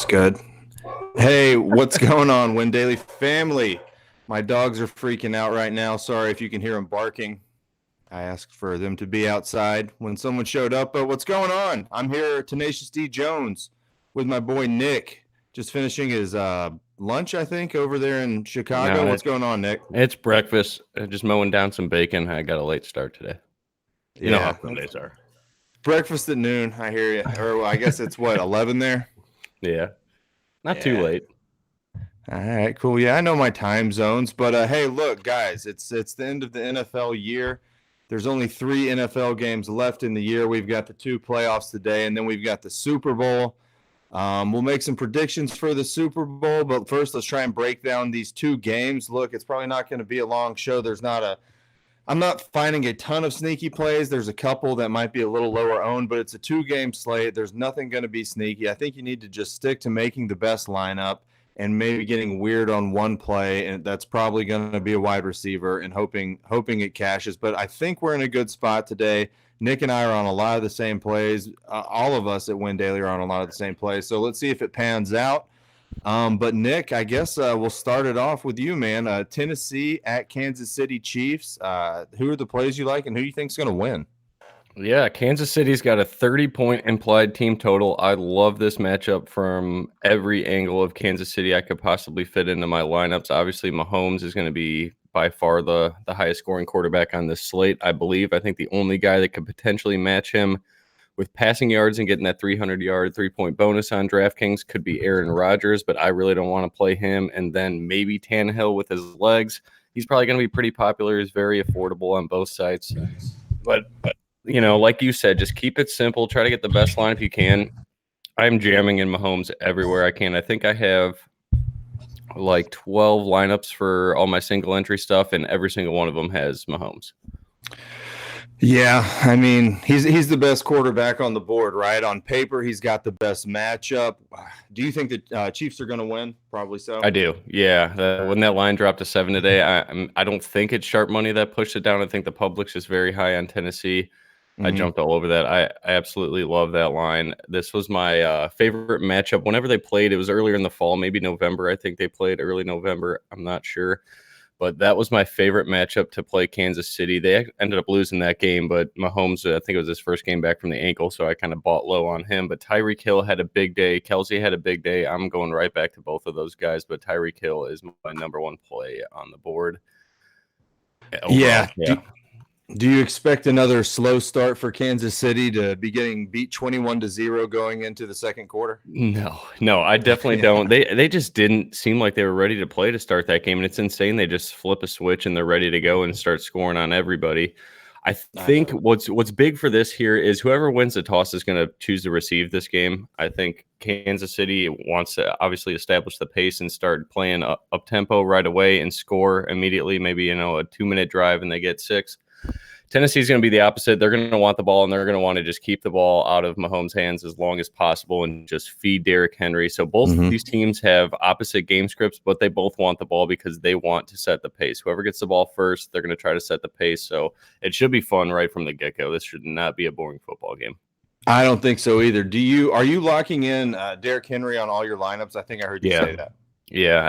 It's good. Hey, what's going on, Win Daily family? My dogs are freaking out right now. Sorry if you can hear them barking. I asked for them to be outside when someone showed up, but what's going on? I'm here, Tenacious D Jones, with my boy Nick, just finishing his lunch, I think, over there in Chicago. What's going on, Nick? It's breakfast. Just mowing down some bacon. I got a late start today. You know how Sundays are. Breakfast at noon, I hear you. Or I guess it's what, 11 there? Yeah. Not too late. All right, cool. Yeah, I know my time zones, but hey, look, guys, it's the end of the NFL year. There's only 3 NFL games left in the year. We've got the 2 playoffs today, and then we've got the Super Bowl. We'll make some predictions for the Super Bowl, but first, let's try and break down these 2 games. Look, it's probably not going to be a long show. I'm not finding a ton of sneaky plays. There's a couple that might be a little lower owned, but it's a 2-game slate. There's nothing going to be sneaky. I think you need to just stick to making the best lineup and maybe getting weird on one play, and that's probably going to be a wide receiver, and hoping it cashes. But I think we're in a good spot today. Nick and I are on a lot of the same plays. All of us at Win Daily are on a lot of the same plays. So let's see if it pans out. But Nick, I guess we'll start it off with you, man. Tennessee at Kansas City Chiefs. Who are the plays you like, and who you think is going to win? Yeah, Kansas City's got a 30-point implied team total. I love this matchup from every angle of Kansas City I could possibly fit into my lineups. Obviously, Mahomes is going to be by far the highest scoring quarterback on this slate, I believe. I think the only guy that could potentially match him with passing yards and getting that 300-yard 3-point bonus on DraftKings could be Aaron Rodgers, but I really don't want to play him. And then maybe Tannehill with his legs. He's probably going to be pretty popular. He's very affordable on both sides. But you know, like you said, just keep it simple. Try to get the best lineup you can. I'm jamming in Mahomes everywhere I can. I think I have like 12 lineups for all my single entry stuff, and every single one of them has Mahomes. Yeah, I mean, he's the best quarterback on the board, right? On paper, he's got the best matchup. Do you think the Chiefs are going to win? Probably so. I do. Yeah, when that line dropped to 7 today, I don't think it's sharp money that pushed it down. I think the public's just very high on Tennessee. I jumped all over that. I absolutely love that line. This was my favorite matchup. Whenever they played, it was earlier in the fall, maybe November. I think they played early November. I'm not sure. But that was my favorite matchup to play Kansas City. They ended up losing that game, but Mahomes, I think it was his first game back from the ankle, so I kind of bought low on him. But Tyreek Hill had a big day. Kelsey had a big day. I'm going right back to both of those guys, but Tyreek Hill is my number 1 play on the board. Overall, yeah. Do you expect another slow start for Kansas City to be getting beat 21-0 going into the second quarter? No, I definitely don't. They just didn't seem like they were ready to play to start that game, and it's insane. They just flip a switch and they're ready to go and start scoring on everybody. I think what's big for this here is whoever wins the toss is going to choose to receive this game. I think Kansas City wants to obviously establish the pace and start playing up tempo right away and score immediately. Maybe a 2-minute drive and they get 6. Tennessee's going to be the opposite. They're going to want the ball, and they're going to want to just keep the ball out of Mahomes' hands as long as possible and just feed Derrick Henry. So both of these teams have opposite game scripts, but they both want the ball because they want to set the pace. Whoever gets the ball first, they're going to try to set the pace. So it should be fun right from the get-go. This should not be a boring football game. I don't think so either. Are you locking in Derrick Henry on all your lineups? I think I heard you say that. Yeah,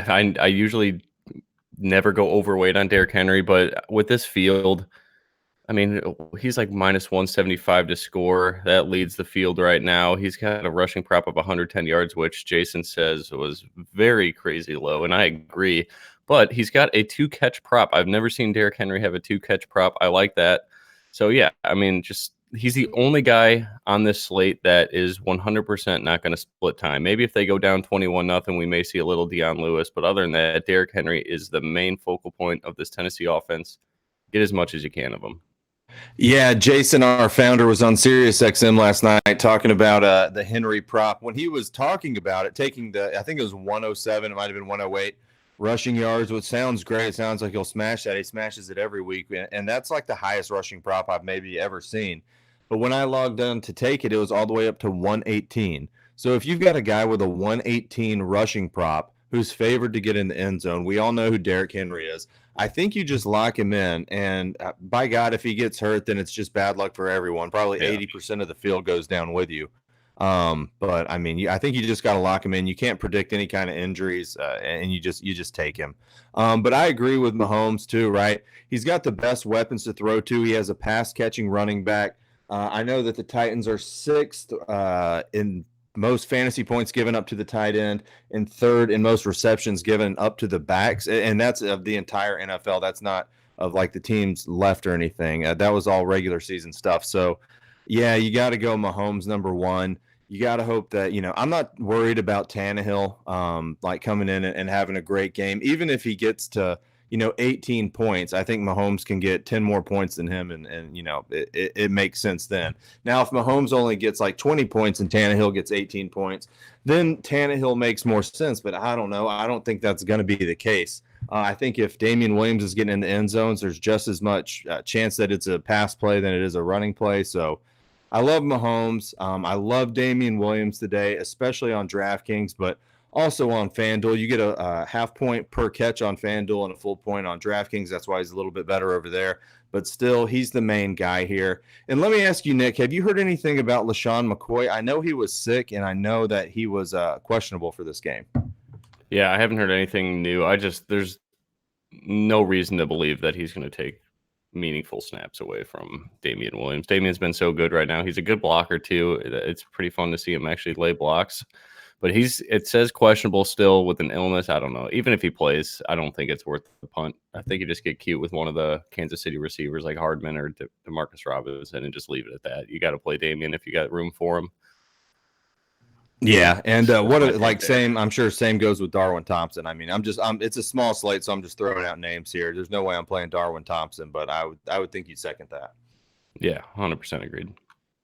I usually never go overweight on Derrick Henry, but with this field, I mean, he's like minus 175 to score. That leads the field right now. He's got a rushing prop of 110 yards, which Jason says was very crazy low, and I agree. But he's got a 2-catch prop. I've never seen Derrick Henry have a 2-catch prop. I like that. So, yeah, I mean, he's the only guy on this slate that is 100% not going to split time. Maybe if they go down 21-0, we may see a little Dion Lewis. But other than that, Derrick Henry is the main focal point of this Tennessee offense. Get as much as you can of him. Yeah, Jason, our founder, was on SiriusXM last night talking about the Henry prop. When he was talking about it, taking I think it was 107, it might have been 108 rushing yards, which sounds great. It sounds like he'll smash that. He smashes it every week, and that's like the highest rushing prop I've maybe ever seen. But when I logged on to take it, it was all the way up to 118. So if you've got a guy with a 118 rushing prop who's favored to get in the end zone, we all know who Derrick Henry is. I think you just lock him in, and by God, if he gets hurt, then it's just bad luck for everyone. Probably 80% of the field goes down with you. But I mean, I think you just got to lock him in. You can't predict any kind of injuries, and you just take him. But I agree with Mahomes too, right? He's got the best weapons to throw to. He has a pass catching running back. I know that the Titans are sixth in most fantasy points given up to the tight end and third in most receptions given up to the backs. And that's of the entire NFL. That's not of like the teams left or anything. That was all regular season stuff. So, yeah, you got to go Mahomes number one. You got to hope that, I'm not worried about Tannehill like coming in and having a great game. Even if he gets to, 18 points, I think Mahomes can get 10 more points than him. And it makes sense then. Now, if Mahomes only gets like 20 points and Tannehill gets 18 points, then Tannehill makes more sense. But I don't know. I don't think that's going to be the case. I think if Damian Williams is getting in the end zones, there's just as much chance that it's a pass play than it is a running play. So I love Mahomes. I love Damian Williams today, especially on DraftKings, but also on FanDuel. You get a half point per catch on FanDuel and a full point on DraftKings. That's why he's a little bit better over there. But still, he's the main guy here. And let me ask you, Nick, have you heard anything about LaShawn McCoy? I know he was sick, and I know that he was questionable for this game. Yeah, I haven't heard anything new. There's no reason to believe that he's going to take meaningful snaps away from Damian Williams. Damian's been so good right now. He's a good blocker too. It's pretty fun to see him actually lay blocks. But it says questionable still with an illness. I don't know. Even if he plays, I don't think it's worth the punt. I think you just get cute with one of the Kansas City receivers like Hardman or DeMarcus Robinson and just leave it at that. You got to play Damian if you got room for him. Yeah, and I'm sure same goes with Darwin Thompson. I mean, it's a small slate, so I'm just throwing out names here. There's no way I'm playing Darwin Thompson, but I would think you'd second that. Yeah, 100% agreed.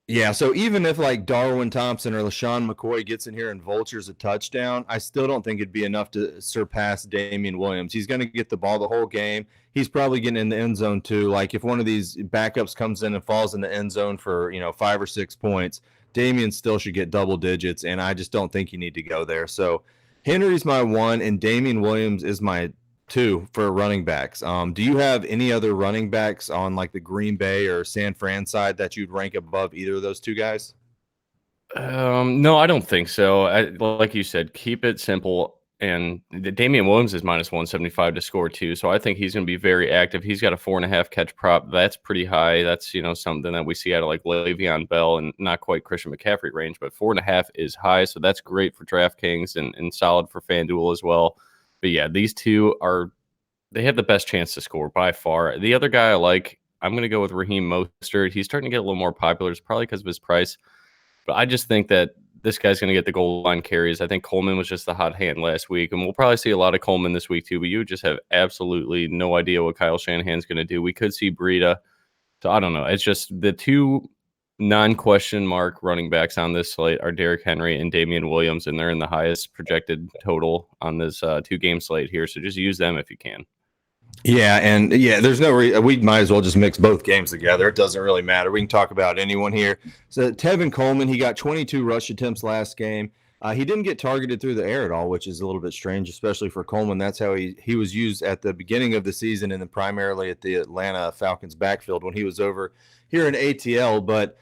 Yeah, so even if like Darwin Thompson or LaShawn McCoy gets in here and vultures a touchdown, I still don't think it'd be enough to surpass Damian Williams. He's going to get the ball the whole game. He's probably getting in the end zone too. Like if one of these backups comes in and falls in the end zone for 5 or 6 points, Damian still should get double digits, and I just don't think you need to go there. So Henry's my 1, and Damian Williams is my 2 for running backs. Do you have any other running backs on like the Green Bay or San Fran side that you'd rank above either of those 2 guys? No, I don't think so. Like you said, keep it simple. And Damian Williams is minus 175 to score too. So I think he's going to be very active. He's got a 4.5 catch prop. That's pretty high. That's, something that we see out of like Le'Veon Bell and not quite Christian McCaffrey range, but 4.5 is high. So that's great for DraftKings and solid for FanDuel as well. But yeah, these two they have the best chance to score by far. The other guy I like, I'm going to go with Raheem Mostert. He's starting to get a little more popular. It's probably because of his price. But I just think that this guy's going to get the goal line carries. I think Coleman was just the hot hand last week, and we'll probably see a lot of Coleman this week too. But you just have absolutely no idea what Kyle Shanahan's going to do. We could see Breida. So I don't know. It's just the 2 non-question mark running backs on this slate are Derrick Henry and Damian Williams, and they're in the highest projected total on this 2-game slate here. So just use them if you can. Yeah, and there's no reason. We might as well just mix both games together. It doesn't really matter. We can talk about anyone here. So Tevin Coleman, he got 22 rush attempts last game. He didn't get targeted through the air at all, which is a little bit strange, especially for Coleman. That's how he was used at the beginning of the season and then primarily at the Atlanta Falcons backfield when he was over here in ATL. But,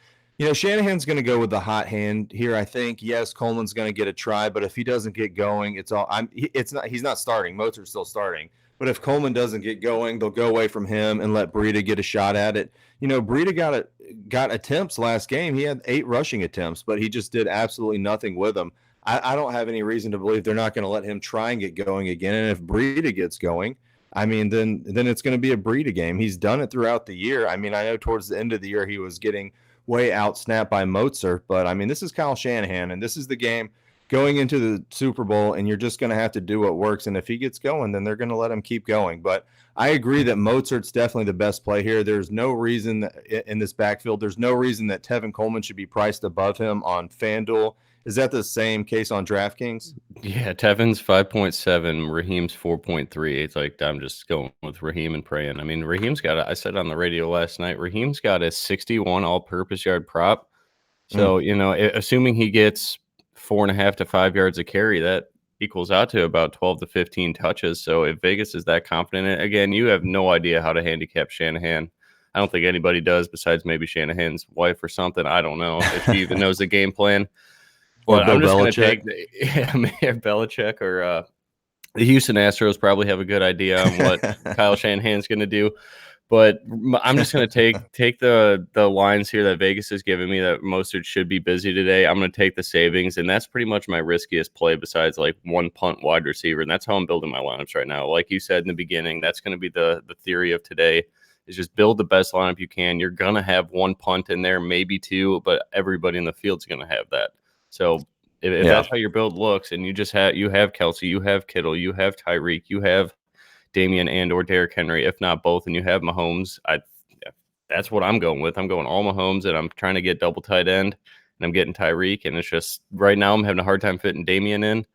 Shanahan's going to go with the hot hand here, I think. Yes, Coleman's going to get a try, but if he doesn't get going, he's not starting. Mostert's still starting. But if Coleman doesn't get going, they'll go away from him and let Breida get a shot at it. Breida got attempts last game. He had 8 rushing attempts, but he just did absolutely nothing with them. I don't have any reason to believe they're not going to let him try and get going again. And if Breida gets going, I mean, then it's going to be a Breida game. He's done it throughout the year. I mean, I know towards the end of the year he was getting way outsnapped by Mostert, but I mean, this is Kyle Shanahan, and this is the game going into the Super Bowl, and you're just going to have to do what works. And if he gets going, then they're going to let him keep going. But I agree that Mostert's definitely the best play here. There's no reason that in this backfield, there's no reason that Tevin Coleman should be priced above him on FanDuel. Is that the same case on DraftKings? Yeah, Tevin's 5.7, Raheem's 4.3. It's like I'm just going with Raheem and praying. I mean, Raheem's got, I said on the radio last night, Raheem's got a 61 all-purpose yard prop. So, assuming he gets 4.5 to 5 yards a carry, that equals out to about 12 to 15 touches. So if Vegas is that confident, again, you have no idea how to handicap Shanahan. I don't think anybody does besides maybe Shanahan's wife or something. I don't know if she even knows the game plan. Or But Bill I'm just going to Belichick. take Mayor Belichick or the Houston Astros probably have a good idea on what Kyle Shanahan's going to do. But I'm just going to take the lines here that Vegas has given me that Mostert should be busy today. I'm going to take the savings, and that's pretty much my riskiest play besides like one punt wide receiver, and that's how I'm building my lineups right now. Like you said in the beginning, that's going to be the theory of today is just build the best lineup you can. You're going to have one punt in there, maybe two, but everybody in the field's going to have that. So if that's how your build looks, and you have Kelsey, you have Kittle, you have Tyreek, you have Damian and or Derrick Henry, if not both, and you have Mahomes, that's what I'm going with. I'm going all Mahomes, and I'm trying to get double tight end, and I'm getting Tyreek, and it's just right now I'm having a hard time fitting Damian in,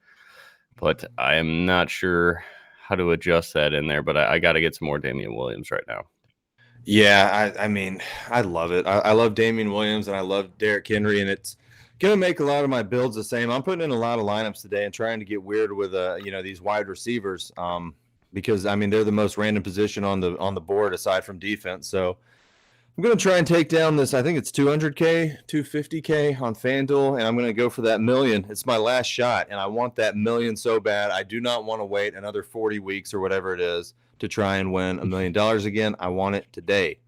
but I am not sure how to adjust that in there, but I got to get some more Damian Williams right now. Yeah, I mean, I love it. I love Damian Williams, and I love Derrick Henry, and it's going to make a lot of my builds the same. I'm putting in a lot of lineups today and trying to get weird with these wide receivers because I mean they're the most random position on the board aside from defense. So I'm going to try and take down this. I think it's 200K, 250K on FanDuel, and I'm going to go for that million. It's my last shot, and I want that million so bad. I do not want to wait another 40 weeks or whatever it is to try and win $1 million again. I want it today.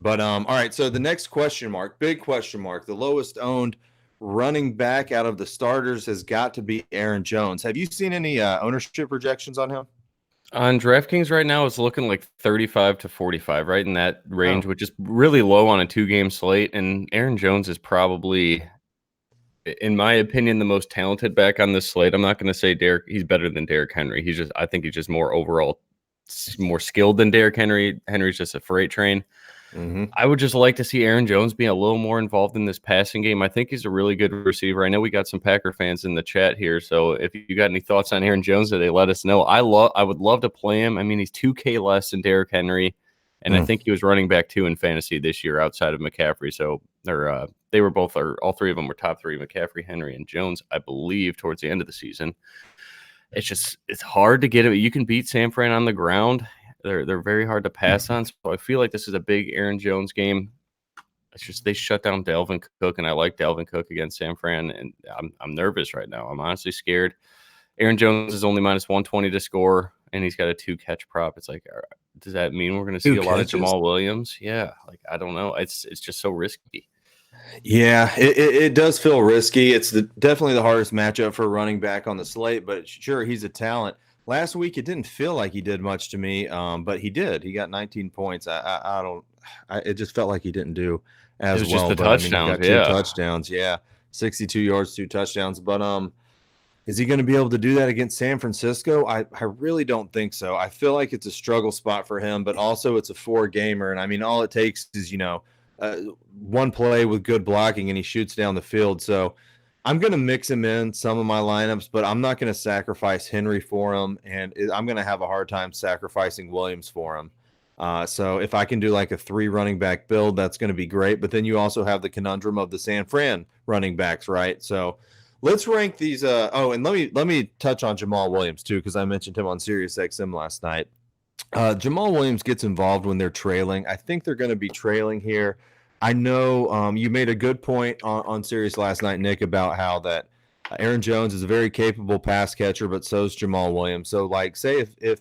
But all right, so the next question mark, big question mark, the lowest owned running back out of the starters has got to be Aaron Jones. Have you seen any ownership projections on him? On DraftKings right now, it's looking like 35 to 45, right in that range, which is really low on a 2-game slate. And Aaron Jones is probably, in my opinion, the most talented back on this slate. I'm not going to say he's better than Derrick Henry. I think he's just more overall, more skilled than Derrick Henry. Henry's just a freight train. Mm-hmm. I would just like to see Aaron Jones be a little more involved in this passing game. I think he's a really good receiver. I know we got some Packer fans in the chat here, so if you got any thoughts on Aaron Jones today, let us know. I would love to play him. I mean, he's 2K less than Derrick Henry, and I think he was running back 2 in fantasy this year outside of McCaffrey. So they were both, or all three of them were top 3: McCaffrey, Henry, and Jones, I believe, towards the end of the season. It's hard to get him. You can beat San Fran on the ground. They're very hard to pass on. So I feel like this is a big Aaron Jones game. It's just they shut down Dalvin Cook, and I like Dalvin Cook against San Fran, and I'm nervous right now. I'm honestly scared. Aaron Jones is only minus 120 to score, and he's got a 2-catch prop. It's like, does that mean we're going to see a lot of Jamal Williams? Yeah, like I don't know. It's just so risky. Yeah, it does feel risky. It's definitely the hardest matchup for a running back on the slate, but sure, he's a talent. Last week, it didn't feel like he did much to me, but he did. He got 19 points. It just felt like he didn't do as well. Just the touchdowns, I mean, he got 2 touchdowns. Yeah, 62 yards, 2 touchdowns. But is he going to be able to do that against San Francisco? I really don't think so. I feel like it's a struggle spot for him, but also it's a 4-gamer, and I mean, all it takes is one play with good blocking, and he shoots down the field. So I'm going to mix him in some of my lineups, but I'm not going to sacrifice Henry for him, and I'm going to have a hard time sacrificing Williams for him. So if I can do like a 3 running back build, that's going to be great. But then you also have the conundrum of the San Fran running backs, right? So let's rank these. And let me touch on Jamal Williams too, because I mentioned him on SiriusXM last night. Jamal Williams gets involved when they're trailing. I think they're going to be trailing here. I know you made a good point on Sirius last night, Nick, about how that Aaron Jones is a very capable pass catcher, but so is Jamal Williams. So, like, say if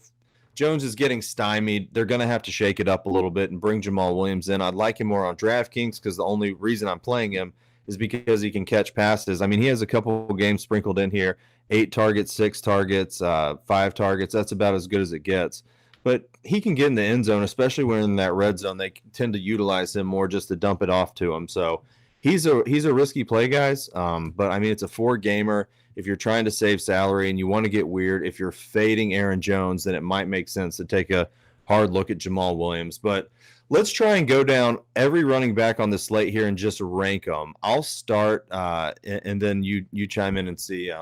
Jones is getting stymied, they're going to have to shake it up a little bit and bring Jamal Williams in. I'd like him more on DraftKings because the only reason I'm playing him is because he can catch passes. I mean, he has a couple games sprinkled in here, 8 targets, 6 targets, 5 targets. That's about as good as it gets. But he can get in the end zone, especially when in that red zone. They tend to utilize him more just to dump it off to him. So he's a risky play, guys. But, I mean, it's a 4-gamer. If you're trying to save salary and you want to get weird, if you're fading Aaron Jones, then it might make sense to take a hard look at Jamal Williams. But let's try and go down every running back on the slate here and just rank them. I'll start, and then you chime in and see,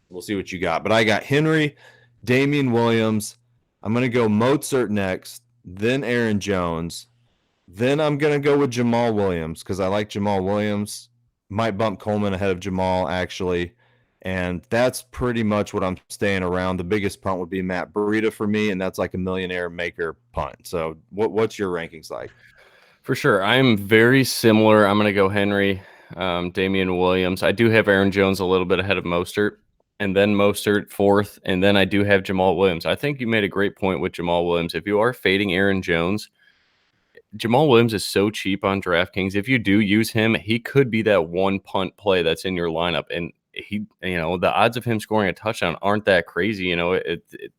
we'll see what you got. But I got Henry, Damian Williams. I'm going to go Mozart next, then Aaron Jones. Then I'm going to go with Jamal Williams because I like Jamal Williams. Might bump Coleman ahead of Jamal, actually. And that's pretty much what I'm staying around. The biggest punt would be Matt Breida for me, and that's like a millionaire maker punt. So what's your rankings like? For sure. I'm very similar. I'm going to go Henry. Damian Williams. I do have Aaron Jones a little bit ahead of Mostert, and then Mostert fourth, and then I do have Jamal Williams. I think you made a great point with Jamal Williams. If you are fading Aaron Jones, Jamal Williams is so cheap on DraftKings. If you do use him, he could be that one punt play that's in your lineup. And the odds of him scoring a touchdown aren't that crazy.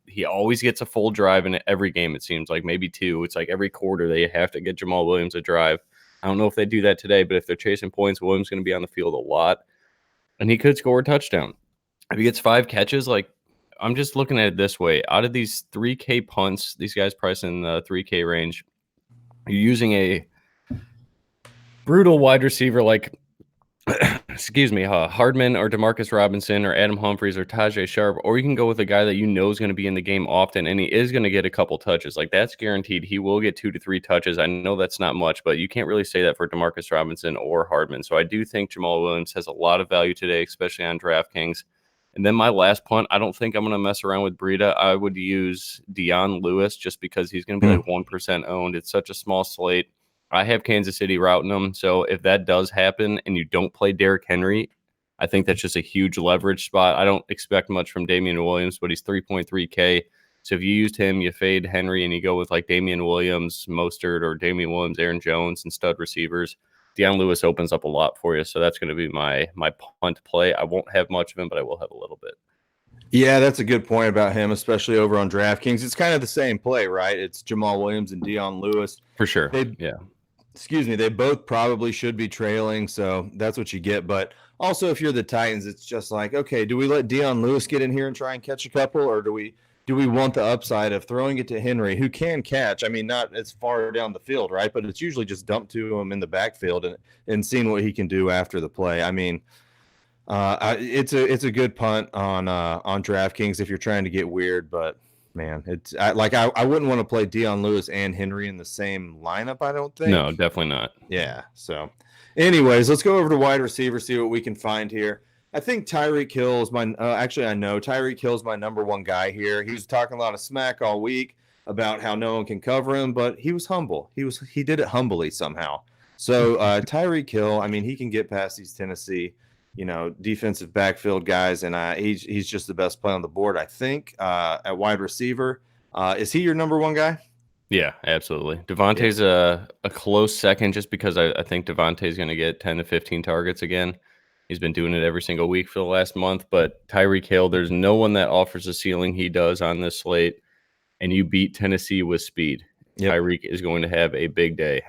He always gets a full drive in every game, it seems like, maybe two. It's like every quarter they have to get Jamal Williams a drive. I don't know if they do that today, but if they're chasing points, Williams is going to be on the field a lot, and he could score a touchdown. If he gets 5 catches, I'm just looking at it this way. Out of these 3K punts, these guys priced in the 3K range, you're using a brutal wide receiver like Hardman or Demarcus Robinson or Adam Humphries or Tajay Sharp, or you can go with a guy that you know is going to be in the game often, and he is going to get a couple touches. Like, that's guaranteed. He will get 2 to 3 touches. I know that's not much, but you can't really say that for Demarcus Robinson or Hardman. So I do think Jamal Williams has a lot of value today, especially on DraftKings. And then my last punt, I don't think I'm going to mess around with Breida. I would use Dion Lewis just because he's going to be like 1% owned. It's such a small slate. I have Kansas City routing them. So if that does happen and you don't play Derrick Henry, I think that's just a huge leverage spot. I don't expect much from Damian Williams, but he's 3.3K. So if you used him, you fade Henry and you go with like Damian Williams, Mostert, or Damian Williams, Aaron Jones, and stud receivers, Dion Lewis opens up a lot for you. So that's going to be my punt play. I won't have much of him, but I will have a little bit. Yeah, that's a good point about him, especially over on DraftKings. It's kind of the same play, right? It's Jamal Williams and Dion Lewis. For sure. They both probably should be trailing, so that's what you get. But also, if you're the Titans, it's just like, okay, do we let Dion Lewis get in here and try and catch a couple, or do we want the upside of throwing it to Henry, who can catch? I mean, not as far down the field, right? But it's usually just dumped to him in the backfield and seeing what he can do after the play. I mean, it's a good punt on DraftKings if you're trying to get weird, but man, I wouldn't want to play Dion Lewis and Henry in the same lineup, I don't think. No, definitely not. Yeah. So anyways, let's go over to wide receiver, see what we can find here. I think Tyreek Hill is I know Tyreek Hill is my number one guy here. He was talking a lot of smack all week about how no one can cover him, but he was humble. He did it humbly somehow. So Tyreek Hill, I mean, he can get past these Tennessee, defensive backfield guys, and he's just the best play on the board, I think, at wide receiver. Is he your number one guy? Yeah, absolutely. Devontae's a close second just because I think Devontae's going to get 10 to 15 targets again. He's been doing it every single week for the last month, but Tyreek Hill, there's no one that offers the ceiling he does on this slate, and you beat Tennessee with speed. Yep. Tyreek is going to have a big day.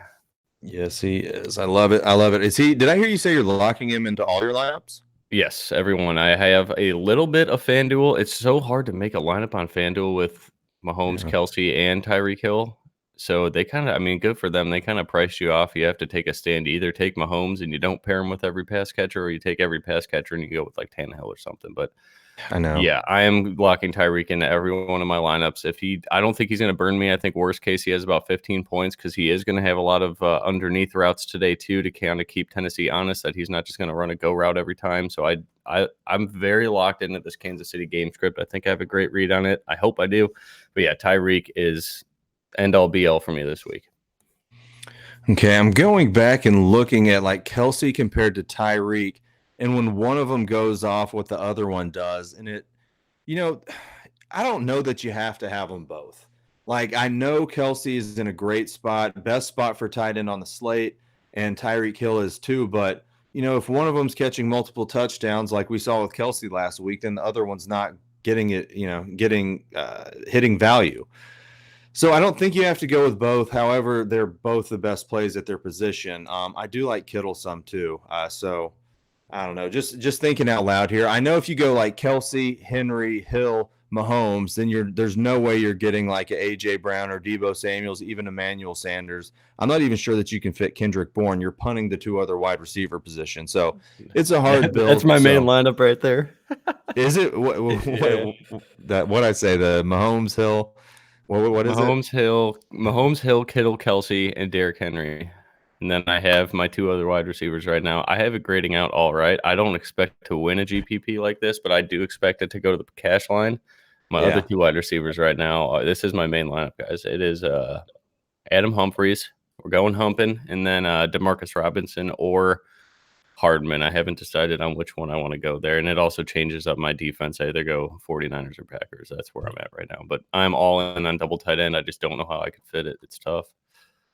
Yes, he is. I love it. Did I hear you say you're locking him into all your lineups? Yes, everyone. I have a little bit of FanDuel. It's so hard to make a lineup on FanDuel with Mahomes, Kelsey, and Tyreek Hill. So they kind of, good for them. They kind of price you off. You have to take a stand. You either take Mahomes and you don't pair him with every pass catcher, or you take every pass catcher and you go with like Tannehill or something. But I know. Yeah, I am locking Tyreek into every one of my lineups. I don't think he's going to burn me. I think worst case he has about 15 points because he is going to have a lot of underneath routes today too to kind of keep Tennessee honest that he's not just going to run a go route every time. So I'm very locked into this Kansas City game script. I think I have a great read on it. I hope I do. But yeah, Tyreek is end all be all for me this week. Okay, I'm going back and looking at like Kelsey compared to Tyreek, and when one of them goes off, what the other one does, and I don't know that you have to have them both. Like, I know Kelsey is in a great spot, best spot for tight end on the slate, and Tyreek Hill is too. But if one of them's catching multiple touchdowns, like we saw with Kelsey last week, then the other one's not getting it, hitting value. So I don't think you have to go with both. However, they're both the best plays at their position. I do like Kittle some too. So I don't know. Just thinking out loud here. I know if you go like Kelsey, Henry, Hill, Mahomes, then there's no way you're getting like a AJ Brown or Deebo Samuels, even Emmanuel Sanders. I'm not even sure that you can fit Kendrick Bourne. You're punting the two other wide receiver positions. So it's a hard build. That's my main lineup right there. Is it? What I say? The Mahomes Hill. What is it? Mahomes Hill, Kittle, Kelsey, and Derrick Henry. And then I have my two other wide receivers right now. I have it grading out all right. I don't expect to win a GPP like this, but I do expect it to go to the cash line. My other two wide receivers right now, this is my main lineup, guys. It is Adam Humphries. We're going humping. And then Demarcus Robinson or Hardman. I haven't decided on which one I want to go there. And it also changes up my defense. I either go 49ers or Packers. That's where I'm at right now. But I'm all in on double tight end. I just don't know how I could fit it. It's tough.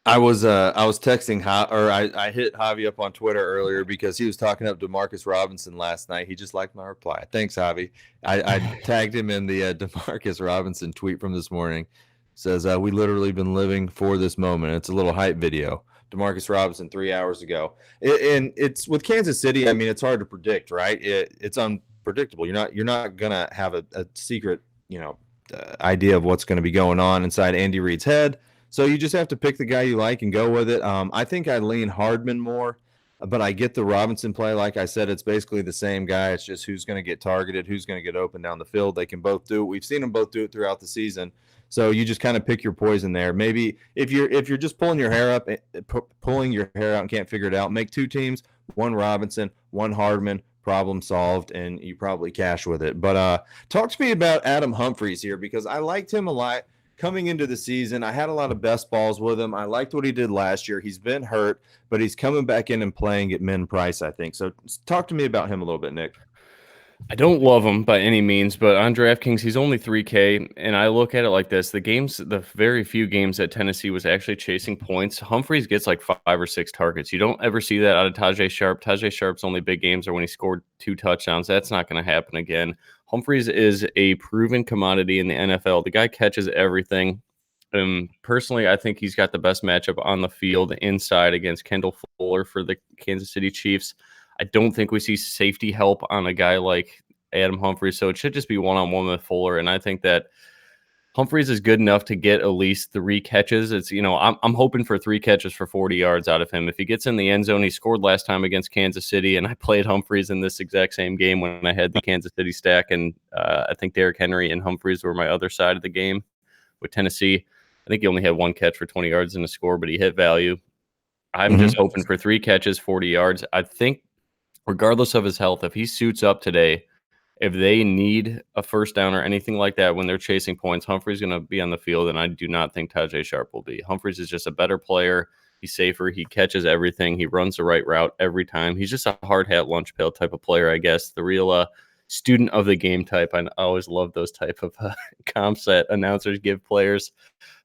I was texting I hit Javi up on Twitter earlier because he was talking up Demarcus Robinson last night. He just liked my reply. Thanks, Javi. I tagged him in the Demarcus Robinson tweet from this morning. Says we literally been living for this moment. It's a little hype video. Demarcus Robinson 3 hours ago, and it's with Kansas City. I mean, it's hard to predict, right? It's unpredictable. You're not gonna have a secret, idea of what's going to be going on inside Andy Reid's head. So you just have to pick the guy you like and go with it. I think I lean Hardman more, but I get the Robinson play. Like I said, it's basically the same guy. It's just who's going to get targeted, who's going to get open down the field. They can both do it. We've seen them both do it throughout the season. So you just kind of pick your poison there. Maybe if you're just pulling your hair out and can't figure it out, make two teams, one Robinson, one Hardman, problem solved, and you probably cash with it. But talk to me about Adam Humphries here, because I liked him a lot. Coming into the season, I had a lot of best balls with him. I liked what he did last year. He's been hurt, but he's coming back in and playing at min price, I think. So talk to me about him a little bit, Nick. I don't love him by any means, but on DraftKings, he's only 3K, and I look at it like this. The very few games that Tennessee was actually chasing points, Humphries gets like 5 or 6 targets. You don't ever see that out of Tajay Sharp. Tajay Sharp's only big games are when he scored 2 touchdowns. That's not going to happen again. Humphries is a proven commodity in the NFL. The guy catches everything. Personally, I think he's got the best matchup on the field inside against Kendall Fuller for the Kansas City Chiefs. I don't think we see safety help on a guy like Adam Humphries, so it should just be one-on-one with Fuller. And I think that Humphries is good enough to get at least 3 catches. It's I'm hoping for 3 catches for 40 yards out of him. If he gets in the end zone, he scored last time against Kansas City, and I played Humphries in this exact same game when I had the Kansas City stack, and I think Derrick Henry and Humphries were my other side of the game with Tennessee. I think he only had 1 catch for 20 yards in the score, but he hit value. I'm just hoping for 3 catches, 40 yards. I think regardless of his health, if he suits up today, if they need a first down or anything like that when they're chasing points, Humphries is going to be on the field, and I do not think Tajay Sharp will be. Humphries is just a better player. He's safer. He catches everything. He runs the right route every time. He's just a hard hat lunch pail type of player, I guess. The real student of the game type. I always love those type of comps that announcers give players.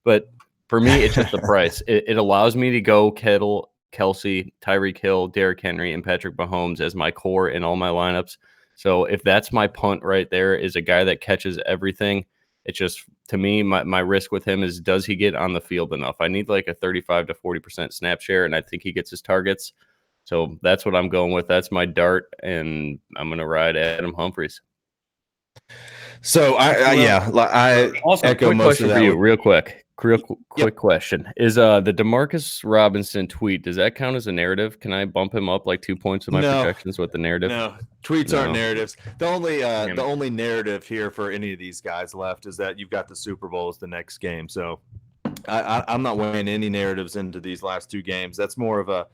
But for me, it's just the price. It allows me to go Kittle, Kelsey, Tyreek Hill, Derrick Henry, and Patrick Mahomes as my core in all my lineups. So if that's my punt right there, is a guy that catches everything, it's just, to me, my risk with him is, does he get on the field enough? I need like a 35 to 40% snap share, and I think he gets his targets. So that's what I'm going with. That's my dart, and I'm going to ride Adam Humphries. So I also echo quick most question of that. for you, real quick. Quick question. Is the DeMarcus Robinson tweet, does that count as a narrative? Can I bump him up like 2 points with my projections with the narrative? No, tweets aren't narratives. The only narrative here for any of these guys left is that you've got the Super Bowl as the next game. So I'm not weighing any narratives into these last 2 games. That's more of a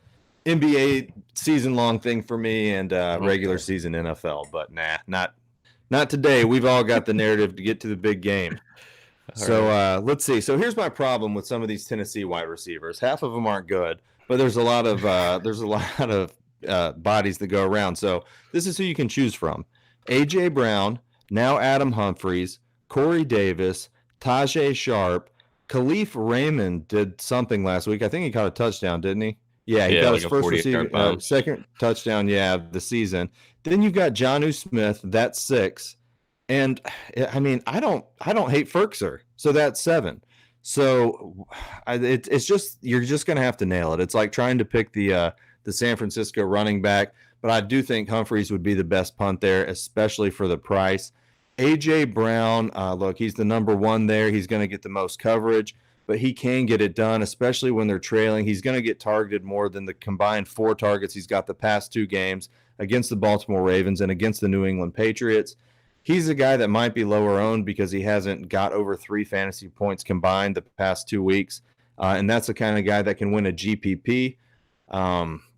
NBA season-long thing for me and regular season NFL. But not today. We've all got the narrative to get to the big game. So let's see. So here's my problem with some of these Tennessee wide receivers. Half of them aren't good, but there's a lot of bodies that go around. So this is who you can choose from: A.J. Brown, now Adam Humphries, Corey Davis, Tajay Sharp, Khalif Raymond did something last week. I think he caught a touchdown, didn't he? Yeah, he got his first second touchdown, of the season. Then you've got Jonnu Smith, that's 6. And I mean, I don't hate Ferkser, so that's 7. So it's just, you're just going to have to nail it. It's like trying to pick the San Francisco running back, but I do think Humphries would be the best punt there, especially for the price. A.J. Brown, look, he's the number 1 there. He's going to get the most coverage, but he can get it done, especially when they're trailing. He's going to get targeted more than the combined 4 targets he's got the past 2 games against the Baltimore Ravens and against the New England Patriots. He's a guy that might be lower owned because he hasn't got over 3 fantasy points combined the past 2 weeks. And that's the kind of guy that can win a GPP.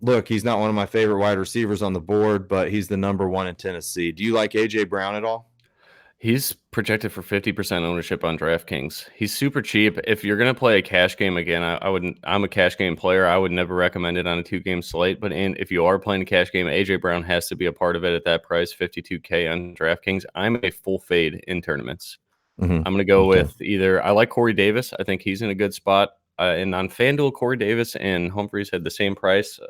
Look, he's not one of my favorite wide receivers on the board, but he's the number 1 in Tennessee. Do you like A.J. Brown at all? He's projected for 50% ownership on DraftKings. He's super cheap. If you're going to play a cash game again, I wouldn't. I'm a cash game player. I would never recommend it on a 2-game slate. But if you are playing a cash game, AJ Brown has to be a part of it at that price, 52K on DraftKings. I'm a full fade in tournaments. Mm-hmm. I'm going to go with I like Corey Davis. I think he's in a good spot. And on FanDuel, Corey Davis and Humphreys had the same price.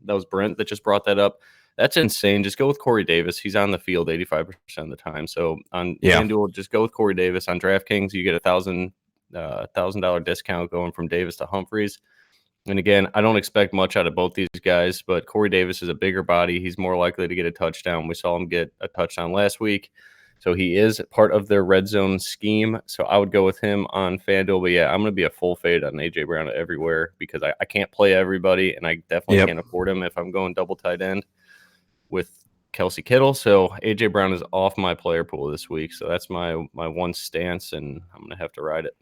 That was Brent that just brought that up. That's insane. Just go with Corey Davis. He's on the field 85% of the time. So on FanDuel, just go with Corey Davis. On DraftKings, you get a $1,000 discount going from Davis to Humphreys. And again, I don't expect much out of both these guys, but Corey Davis is a bigger body. He's more likely to get a touchdown. We saw him get a touchdown last week. So he is part of their red zone scheme. So I would go with him on FanDuel. But yeah, I'm going to be a full fade on AJ Brown everywhere because I can't play everybody, and I definitely can't afford him if I'm going double tight end with Kelsey Kittle. So AJ Brown is off my player pool this week. So that's my one stance, and I'm going to have to ride it.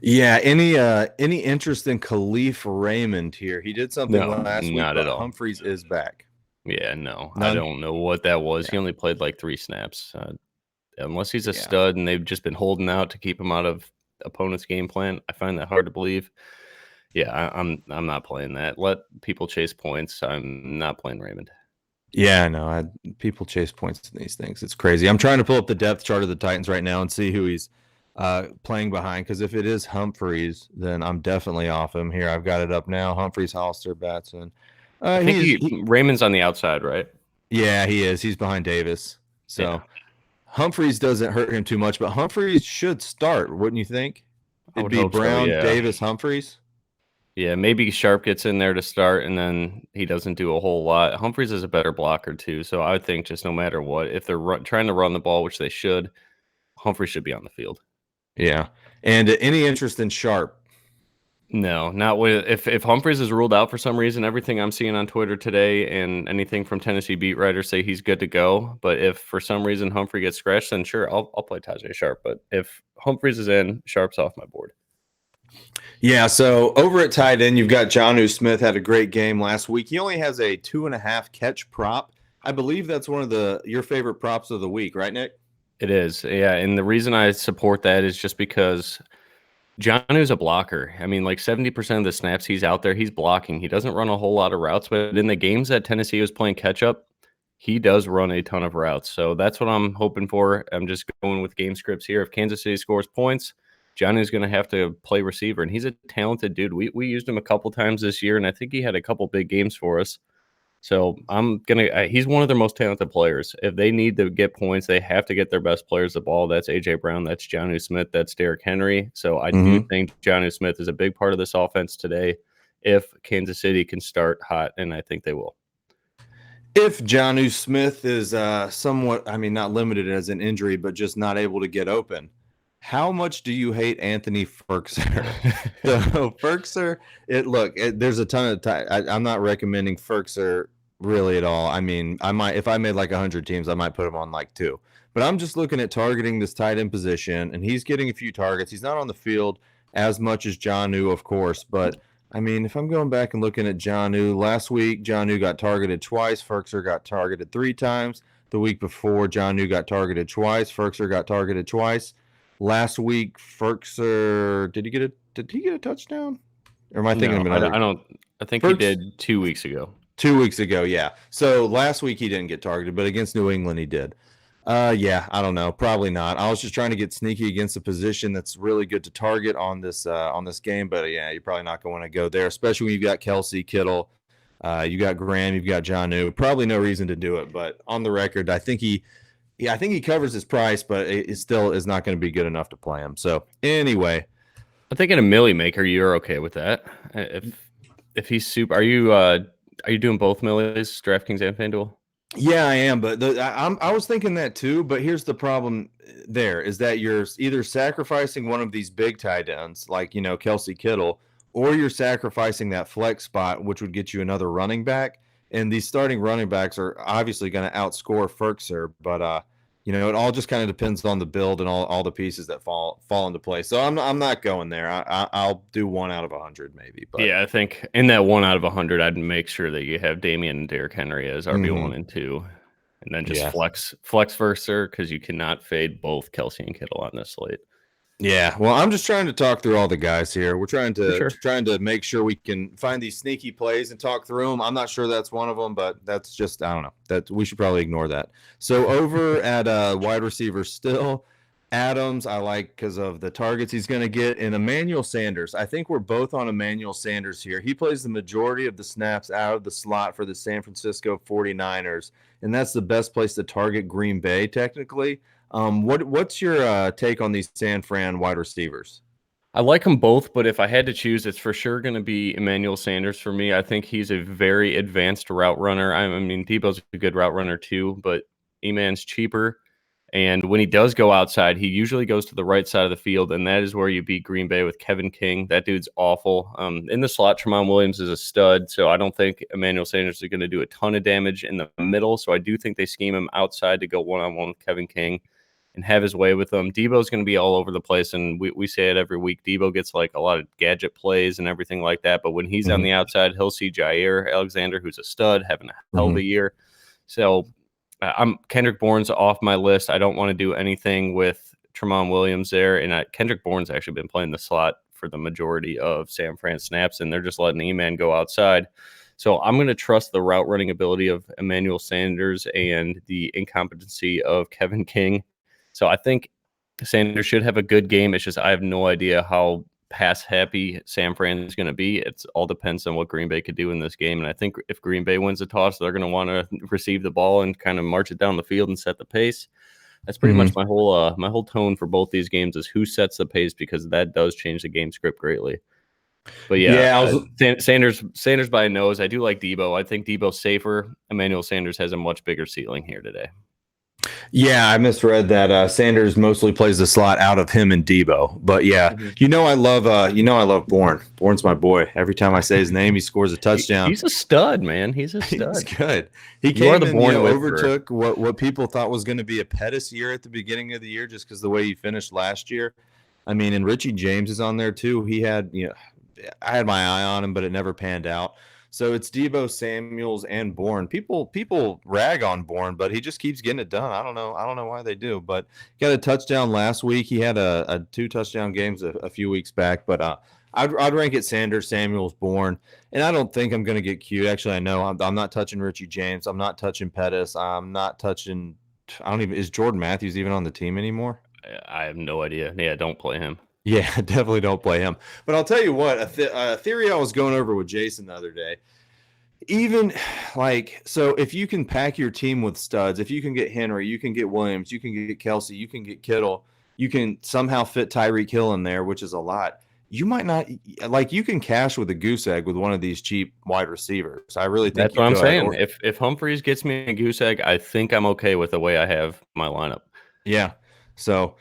Yeah. Any interest in Khalif Raymond here? He did something last week, not but at all. Humphreys is back. Yeah, no. None? I don't know what that was. Yeah. He only played like 3 snaps. Unless he's a stud and they've just been holding out to keep him out of opponent's game plan, I find that hard to believe. Yeah, I'm not playing that. Let people chase points. I'm not playing Raymond. Yeah, no, people chase points in these things. It's crazy. I'm trying to pull up the depth chart of the Titans right now and see who he's playing behind, because if it is Humphreys, then I'm definitely off him. Here, I've got it up now. Humphreys, Hollister, Batson. I think Raymond's on the outside, right? Yeah, he is. He's behind Davis. So Humphreys doesn't hurt him too much, but Humphreys should start, wouldn't you think? It'd be Brown, Davis, Humphreys. Yeah, maybe Sharp gets in there to start, and then he doesn't do a whole lot. Humphreys is a better blocker, too. So I would think just no matter what, if they're trying to run the ball, which they should, Humphreys should be on the field. Yeah. And any interest in Sharp? No, not with if Humphreys is ruled out for some reason. Everything I'm seeing on Twitter today and anything from Tennessee beat writers say he's good to go. But if for some reason Humphrey gets scratched, then sure, I'll play Tajay Sharp. But if Humphreys is in, Sharp's off my board. Yeah, so over at tight end, you've got Jonnu Smith, had a great game last week. He only has a 2.5 catch prop. I believe that's one of your favorite props of the week, right, Nick? It is, yeah. And the reason I support that is just because Jonnu's a blocker. I mean, like 70% of the snaps he's out there, he's blocking. He doesn't run a whole lot of routes, but in the games that Tennessee was playing catch up, he does run a ton of routes. So that's what I'm hoping for. I'm just going with game scripts here. If Kansas City scores points, Jonnu's going to have to play receiver, and he's a talented dude. We used him a couple times this year, and I think he had a couple big games for us. So he's one of their most talented players. If they need to get points, they have to get their best players the ball. That's AJ Brown, that's Jonnu Smith, that's Derrick Henry. So I do think Jonnu Smith is a big part of this offense today if Kansas City can start hot, and I think they will. If Jonnu Smith is somewhat, not limited as an injury, but just not able to get open, how much do you hate Anthony Firkser? So Firkser, there's a ton of I'm not recommending Firkser really at all. I mean, I might, if I made like 100 teams, I might put him on like 2. But I'm just looking at targeting this tight end position, and he's getting a few targets. He's not on the field as much as Jonnu, of course, but I mean, if I'm going back and looking at Jonnu, last week Jonnu got targeted twice, Firkser got targeted 3 times. The week before, Jonnu got targeted twice, Firkser got targeted twice. Last week, Firkser, did he get a touchdown? Or am I thinking of another? I think he did 2 weeks ago. 2 weeks ago, yeah. So last week he didn't get targeted, but against New England he did. Yeah, I don't know, probably not. I was just trying to get sneaky against a position that's really good to target on this game, but yeah, you're probably not going to go there, especially when you've got Kelsey, Kittle, you got Graham, you've got Jonnu. Probably no reason to do it, but on the record, I think he covers his price, but it still is not going to be good enough to play him. So anyway, I think in a millie maker, you're okay with that. If he's super, are you doing both millies, DraftKings and FanDuel? Yeah, I am, but I was thinking that too. But here's the problem: there is that you're either sacrificing one of these big tight ends, like Kelsey Kittle, or you're sacrificing that flex spot, which would get you another running back. And these starting running backs are obviously going to outscore Firkser, but it all just kind of depends on the build and all the pieces that fall into place. So I'm not going there. I'll do 1 out of 100 maybe. But yeah, I think in that 1 out of 100, I'd make sure that you have Damian and Derrick Henry as RB1 and 2, and then just flex verser because you cannot fade both Kelsey and Kittle on this slate. Yeah, well, I'm just trying to talk through all the guys here. We're trying to make sure we can find these sneaky plays and talk through them. I'm not sure that's one of them, but that's just, I don't know. That we should probably ignore that. So over at wide receiver still, Adams, I like because of the targets he's going to get, and Emmanuel Sanders. I think we're both on Emmanuel Sanders here. He plays the majority of the snaps out of the slot for the San Francisco 49ers, and that's the best place to target Green Bay, technically. What's your take on these San Fran wide receivers? I like them both, but if I had to choose, it's for sure going to be Emmanuel Sanders for me. I think he's a very advanced route runner. I mean, Debo's a good route runner too, but Eman's cheaper. And when he does go outside, he usually goes to the right side of the field, and that is where you beat Green Bay with Kevin King. That dude's awful. In the slot, Tramon Williams is a stud, so I don't think Emmanuel Sanders is going to do a ton of damage in the middle. So I do think they scheme him outside to go one-on-one with Kevin King and have his way with them. Debo's going to be all over the place, and we say it every week. Debo gets like a lot of gadget plays and everything like that, but when he's on the outside, he'll see Jair Alexander, who's a stud, having a hell of a year. So Kendrick Bourne's off my list. I don't want to do anything with Tramon Williams there, and Kendrick Bourne's actually been playing the slot for the majority of San Fran snaps, and they're just letting E-Man go outside. So I'm going to trust the route running ability of Emmanuel Sanders and the incompetency of Kevin King. So I think Sanders should have a good game. It's just I have no idea how pass happy San Fran is going to be. It all depends on what Green Bay could do in this game. And I think if Green Bay wins the toss, they're going to want to receive the ball and kind of march it down the field and set the pace. That's pretty much my whole tone for both these games is who sets the pace, because that does change the game script greatly. But Sanders by a nose. I do like Debo. I think Debo's safer. Emmanuel Sanders has a much bigger ceiling here today. Yeah, I misread that. Sanders mostly plays the slot out of him and Debo, but yeah, I love Bourne. Bourne's my boy. Every time I say his name, he scores a touchdown. He's a stud, man. He's a stud. He's good. He came and overtook what people thought was going to be a Pettis year at the beginning of the year, just because the way he finished last year. I mean, and Richie James is on there too. He had, I had my eye on him, but it never panned out. So it's Debo, Samuels, and Bourne. People rag on Bourne, but he just keeps getting it done. I don't know why they do. But he got a touchdown last week. He had a 2 touchdown games a few weeks back. But I'd rank it Sanders, Samuels, Bourne. And I don't think I'm going to get cute. Actually, I know I'm not touching Richie James. I'm not touching Pettis. I'm not touching. Is Jordan Matthews even on the team anymore? I have no idea. Yeah, don't play him. Yeah, definitely don't play him. But I'll tell you what, a theory I was going over with Jason the other day, even so if you can pack your team with studs, if you can get Henry, you can get Williams, you can get Kelsey, you can get Kittle, you can somehow fit Tyreek Hill in there, which is a lot. You might not you can cash with a goose egg with one of these cheap wide receivers. I really think that's what I'm saying. If Humphreys gets me a goose egg, I think I'm okay with the way I have my lineup. Yeah. So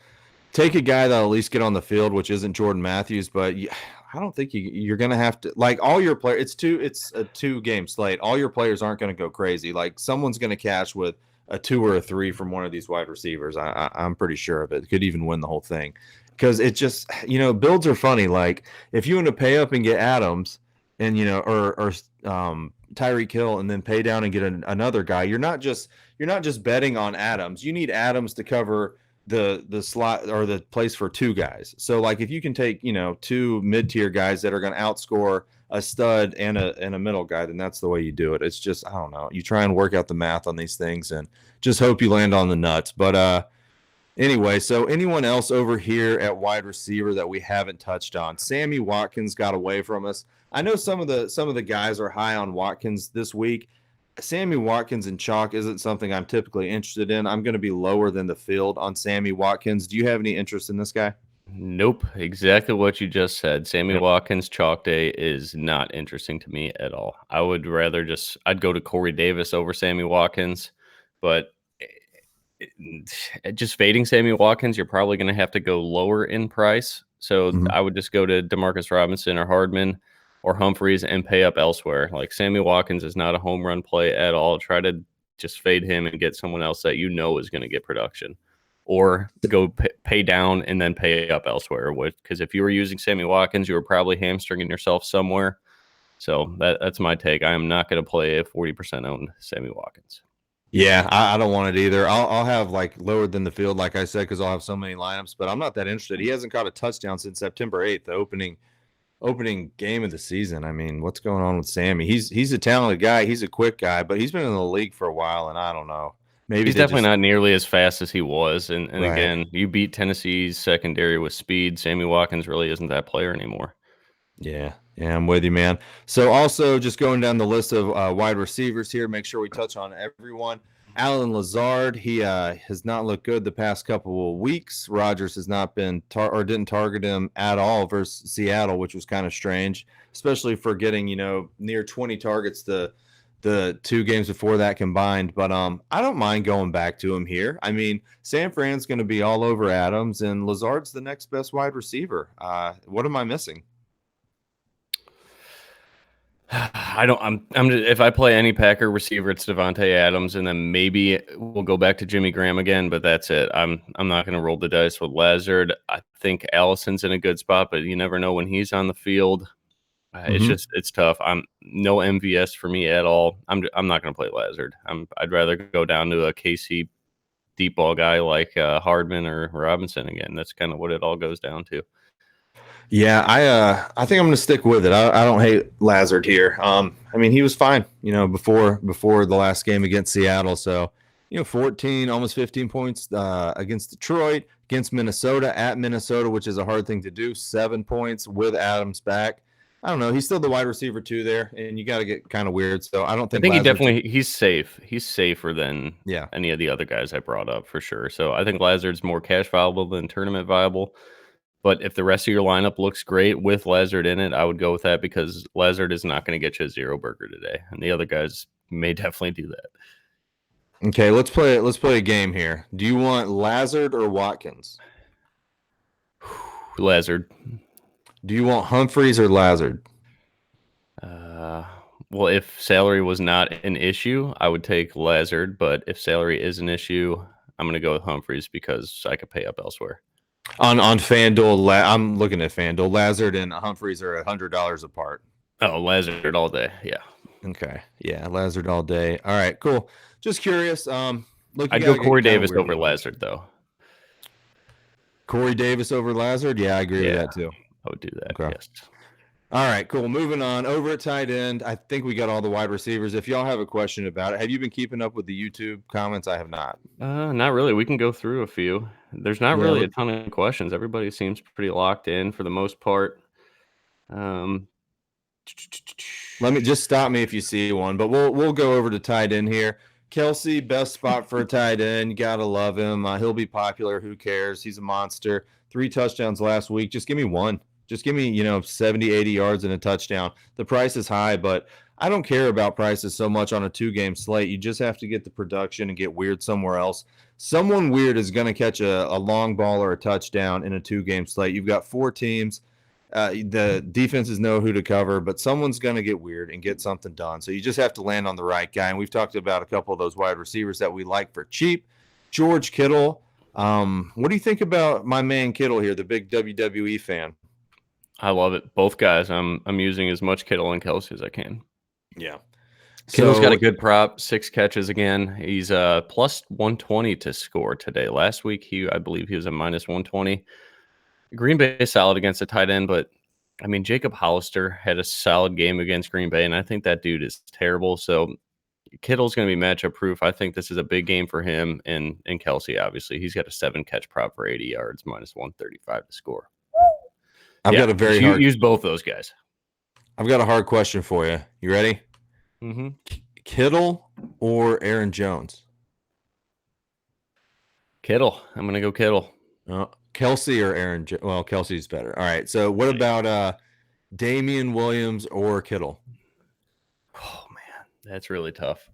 take a guy that'll at least get on the field, which isn't Jordan Matthews, but I don't think you're going to have to all your players. It's a 2-game slate. All your players aren't going to go crazy. Someone's going to cash with a 2 or a 3 from one of these wide receivers. I'm pretty sure of it. Could even win the whole thing, because it just builds are funny. If you want to pay up and get Adams and or Tyreek Hill and then pay down and get another guy, you're not just betting on Adams. You need Adams to cover the slot or the place for 2 guys. So if you can take 2 mid-tier guys that are going to outscore a stud and a middle guy, then that's the way you do it. It's just, I don't know, you try and work out the math on these things and just hope you land on the nuts. But anyway, so anyone else over here at wide receiver that we haven't touched on? Sammy Watkins got away from us. I know some of the guys are high on Watkins this week. Sammy Watkins and chalk isn't something I'm typically interested in. I'm going to be lower than the field on Sammy Watkins. Do you have any interest in this guy? Nope. Exactly what you just said. Sammy Watkins chalk day is not interesting to me at all. I would rather I'd go to Corey Davis over Sammy Watkins, but just fading Sammy Watkins, you're probably going to have to go lower in price. So I would just go to Demarcus Robinson or Hardman or Humphreys and pay up elsewhere. Sammy Watkins is not a home run play at all. Try to just fade him and get someone else that is going to get production, or go pay down and then pay up elsewhere. Because if you were using Sammy Watkins, you were probably hamstringing yourself somewhere. So that's my take. I am not going to play a 40% owned Sammy Watkins. Yeah, I don't want it either. I'll have like lower than the field, like I said, because I'll have so many lineups. But I'm not that interested. He hasn't caught a touchdown since September 8th, the opening game of the season. I mean, what's going on with Sammy? He's a talented guy. He's a quick guy, but he's been in the league for a while, and I don't know. Maybe He's they definitely just not nearly as fast as he was. And right. again, you beat Tennessee's secondary with speed. Sammy Watkins really isn't that player anymore. Yeah, I'm with you, man. So also just going down the list of wide receivers here, make sure we touch on everyone. Alan Lazard, he has not looked good the past couple of weeks. Rodgers has not been or didn't target him at all versus Seattle, which was kind of strange, especially for getting near 20 targets the 2 games before that combined. But I don't mind going back to him here. I mean, San Fran's going to be all over Adams, and Lazard's the next best wide receiver. What am I missing? If I play any Packer receiver, it's Devontae Adams, and then maybe we'll go back to Jimmy Graham again, but that's it. I'm not going to roll the dice with Lazard. I think Allison's in a good spot, but you never know when he's on the field. It's tough. I'm no MVS for me at all. I'm not going to play Lazard. I'd rather go down to a KC deep ball guy like Hardman or Robinson again. That's kind of what it all goes down to. Yeah, I think I'm going to stick with it. I don't hate Lazard here. I mean, he was fine, before the last game against Seattle. So, 14, almost 15 points against Detroit, against Minnesota, at Minnesota, which is a hard thing to do. 7 points with Adams back. I don't know. He's still the wide receiver too there, and you got to get kind of weird. So I don't think. I think he's safe. He's safer than yeah any of the other guys I brought up for sure. So I think Lazard's more cash viable than tournament viable. But if the rest of your lineup looks great with Lazard in it, I would go with that because Lazard is not going to get you a zero burger today, and the other guys may definitely do that. Okay, let's play a game here. Do you want Lazard or Watkins? Lazard. Do you want Humphreys or Lazard? Well, if salary was not an issue, I would take Lazard. But if salary is an issue, I'm going to go with Humphreys because I could pay up elsewhere. On FanDuel, I'm looking at FanDuel. Lazard and Humphreys are $100 apart. Oh, Lazard all day. Yeah. Okay. Yeah, Lazard all day. All right, cool. Just curious. Look, I'd go Corey Davis over Lazard, though. Corey Davis over Lazard? Yeah, I agree with that, too. I would do that, okay. Yes. All right, cool. Moving on. Over at tight end, I think we got all the wide receivers. If y'all have a question about it, have you been keeping up with the YouTube comments? I have not. Not really. We can go through a few. There's not really a ton of questions. Everybody seems pretty locked in for the most part. Let me just stop me if you see one, but we'll go over to tight end here. Kelsey, best spot for a tight end. You gotta love him. He'll be popular. Who cares? He's a monster. 3 touchdowns last week. Just give me one. Just give me 70, 80 yards and a touchdown. The price is high, but I don't care about prices so much on a 2-game slate. You just have to get the production and get weird somewhere else. Someone weird is going to catch a long ball or a touchdown in a 2-game slate. You've got 4 teams. The defenses know who to cover, but someone's going to get weird and get something done. So you just have to land on the right guy. And we've talked about a couple of those wide receivers that we like for cheap. George Kittle. What do you think about my man Kittle here, the big WWE fan? I love it. Both guys. I'm using as much Kittle and Kelsey as I can. Yeah. Kittle's got a good prop, 6 catches again. He's plus 120 to score today. Last week, I believe he was a minus 120. Green Bay is solid against a tight end, but I mean, Jacob Hollister had a solid game against Green Bay, and I think that dude is terrible. So Kittle's going to be matchup proof. I think this is a big game for him and Kelsey, obviously. He's got a 7 catch prop for 80 yards, minus 135 to score. I've got a very hard... Use both those guys. I've got a hard question for you. You ready? Mm-hmm. Kittle or Aaron Jones? Kittle. I'm going to go Kittle. Kelsey or Aaron? Well, Kelsey's better. All right. So what about Damian Williams or Kittle? Oh, man. That's really tough.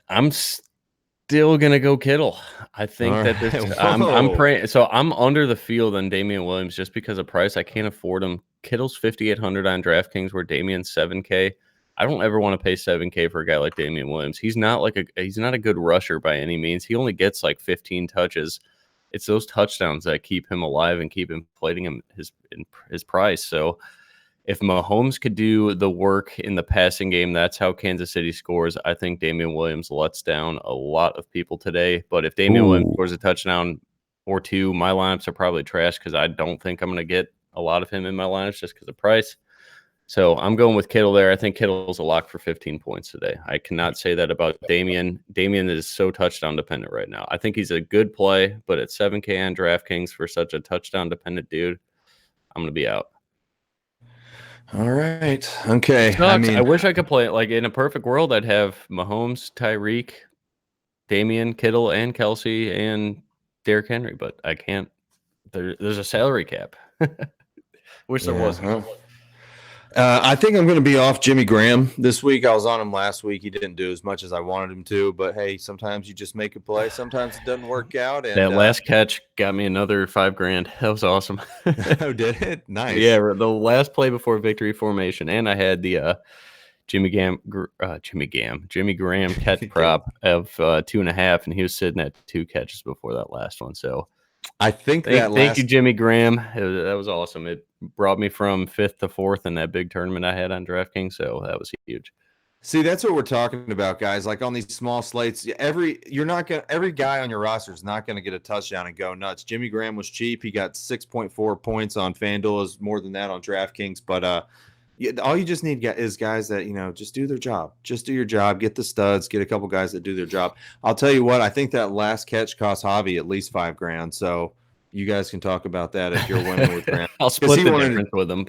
I'm still going to go Kittle. I think that this, I'm praying. So I'm under the field on Damian Williams just because of price. I can't afford him. Kittle's 5,800 on DraftKings where Damian's 7K. I don't ever want to pay 7K for a guy like Damian Williams. He's not a good rusher by any means. He only gets like 15 touches. It's those touchdowns that keep him alive and keep inflating his price. So if Mahomes could do the work in the passing game, that's how Kansas City scores. I think Damian Williams lets down a lot of people today. But if Damian Williams scores a touchdown or two, my lineups are probably trash because I don't think I'm going to get a lot of him in my lineups just because of price. So I'm going with Kittle there. I think Kittle's a lock for 15 points today. I cannot say that about Damian. Damian is so touchdown dependent right now. I think he's a good play, but at 7K on DraftKings for such a touchdown dependent dude, I'm going to be out. All right. Okay. Sucks. I wish I could play it. Like in a perfect world, I'd have Mahomes, Tyreek, Damian, Kittle, and Kelsey, and Derrick Henry, but I can't. There's a salary cap. Wish there wasn't. I think I'm going to be off Jimmy Graham this week. I was on him last week. He didn't do as much as I wanted him to, but hey, sometimes you just make a play. Sometimes it doesn't work out. And that last catch got me another $5,000. That was awesome. Oh, did it? Nice. Yeah, the last play before victory formation, and I had the Jimmy Graham catch prop of 2.5, and he was sitting at 2 catches before that last one. So I think thank you, Jimmy Graham. That was awesome. It brought me from 5th to 4th in that big tournament I had on DraftKings, so that was huge. See, that's what we're talking about, guys. Like on these small slates, every guy on your roster is not going to get a touchdown and go nuts. Jimmy Graham was cheap. He got 6.4 points on FanDuel, is more than that on DraftKings. But all you just need is guys that, just do their job. Just do your job. Get the studs. Get a couple guys that do their job. I'll tell you what, I think that last catch cost Javi at least $5,000. So you guys can talk about that if you're winning with Graham. I'll split the difference with him.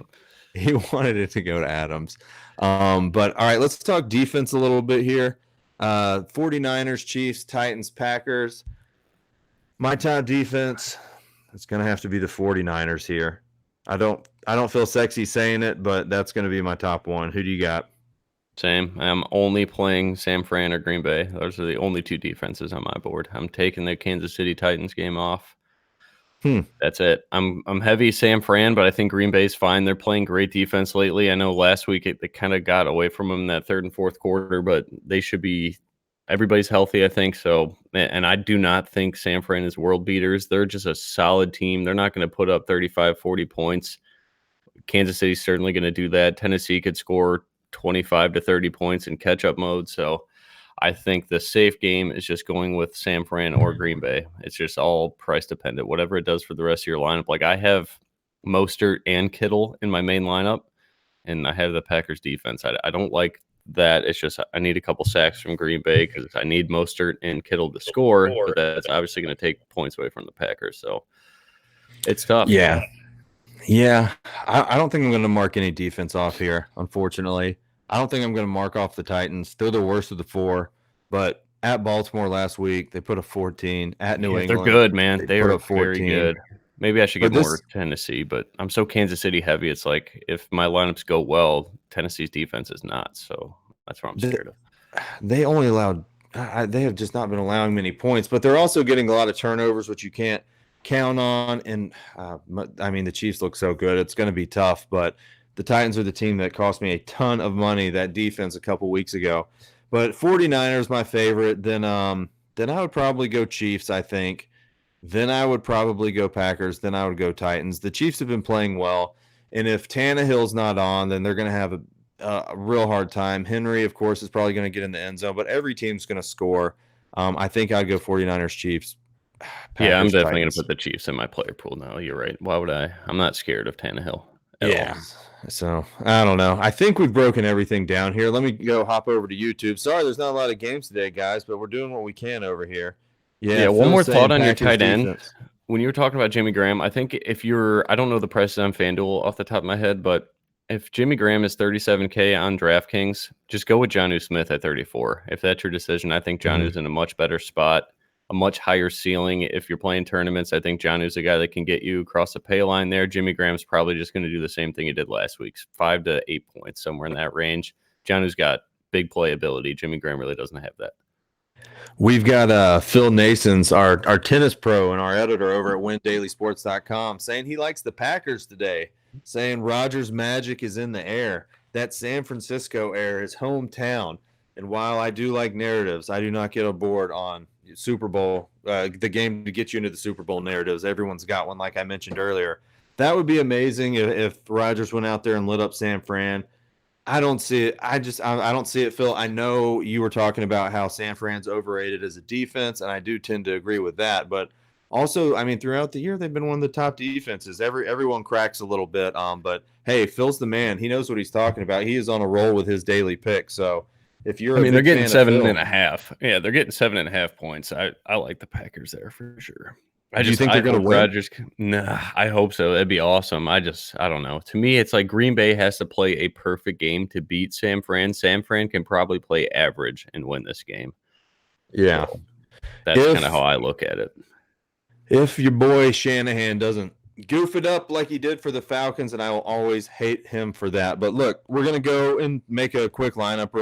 He wanted it to go to Adams. But all right, let's talk defense a little bit here. 49ers, Chiefs, Titans, Packers. My top defense, it's going to have to be the 49ers here. I don't feel sexy saying it, but that's going to be my top one. Who do you got? Same. I'm only playing San Fran or Green Bay. Those are the only two defenses on my board. I'm taking the Kansas City Titans game off. That's it. I'm heavy San Fran, but I think Green Bay's fine. They're playing great defense lately. I know last week they kind of got away from them in that 3rd and 4th quarter, but they should be. Everybody's healthy, I think. So, and I do not think San Fran is world beaters. They're just a solid team. They're not going to put up 35, 40 points. Kansas City's certainly going to do that. Tennessee could score 25 to 30 points in catch-up mode. So I think the safe game is just going with San Fran or Green Bay. It's just all price dependent, whatever it does for the rest of your lineup. Like I have Mostert and Kittle in my main lineup, and I have the Packers defense. I don't like that. It's just I need a couple sacks from Green Bay because I need Mostert and Kittle to score, but that's obviously going to take points away from the Packers. So it's tough. Yeah. I don't think I'm going to mark any defense off here, unfortunately. I don't think I'm going to mark off the Titans. They're the worst of the 4, but at Baltimore last week, they put a 14. At New England, they're good, man. They are 14. Very good. Maybe I should get more Tennessee, but I'm so Kansas City heavy. It's like if my lineups go well, Tennessee's defense is not. So that's what I'm scared of. They only allowed they have just not been allowing many points, but they're also getting a lot of turnovers, which you can't count on. And the Chiefs look so good. It's going to be tough, but the Titans are the team that cost me a ton of money, that defense a couple weeks ago. But 49ers my favorite. Then I would probably go Chiefs, I think. Then I would probably go Packers. Then I would go Titans. The Chiefs have been playing well. And if Tannehill's not on, then they're going to have a real hard time. Henry, of course, is probably going to get in the end zone, but every team's going to score. I think I'd go 49ers, Chiefs. Packers, I'm definitely going to put the Chiefs in my player pool now. You're right. Why would I? I'm not scared of Tannehill at all. So I don't know. I think we've broken everything down here. Let me go hop over to YouTube. Sorry, there's not a lot of games today, guys, but we're doing what we can over here. Yeah. One more thought on your tight end. When you were talking about Jimmy Graham, I think I don't know the prices on FanDuel off the top of my head, but if Jimmy Graham is $37K on DraftKings, just go with Jonnu Smith at 34. If that's your decision, I think Jonnu's in a much better spot, a much higher ceiling. If you're playing tournaments, I think Jonnu's a guy that can get you across the pay line there. Jimmy Graham's probably just going to do the same thing he did last week, 5 to 8 points, somewhere in that range. Jonnu's got big playability. Jimmy Graham really doesn't have that. We've got Phil Nasons, our tennis pro and our editor over at WinDailySports.com, saying he likes the Packers today, saying Rodgers' magic is in the air. That San Francisco air is hometown. And while I do like narratives, I do not get aboard on Super Bowl, the game to get you into the Super Bowl narratives. Everyone's got one, like I mentioned earlier. That would be amazing if Rodgers went out there and lit up San Fran. I don't see it. I don't see it, Phil. I know you were talking about how San Fran's overrated as a defense, and I do tend to agree with that. But also, I mean, throughout the year, they've been one of the top defenses. Everyone cracks a little bit. But hey, Phil's the man. He knows what he's talking about. He is on a roll with his daily pick. So if you're I a mean, they're big getting fan of seven Phil, and a half. Yeah, they're getting 7.5 points. I like the Packers there for sure. do you think I they're going hope to win? Rodgers. Nah, I hope so. That'd be awesome. I don't know. To me, it's like Green Bay has to play a perfect game to beat San Fran. San Fran can probably play average and win this game. Yeah. So that's kind of how If I look at it. if your boy Shanahan doesn't goof it up like he did for the Falcons, and I will always hate him for that. But look, we're gonna go and make a quick lineup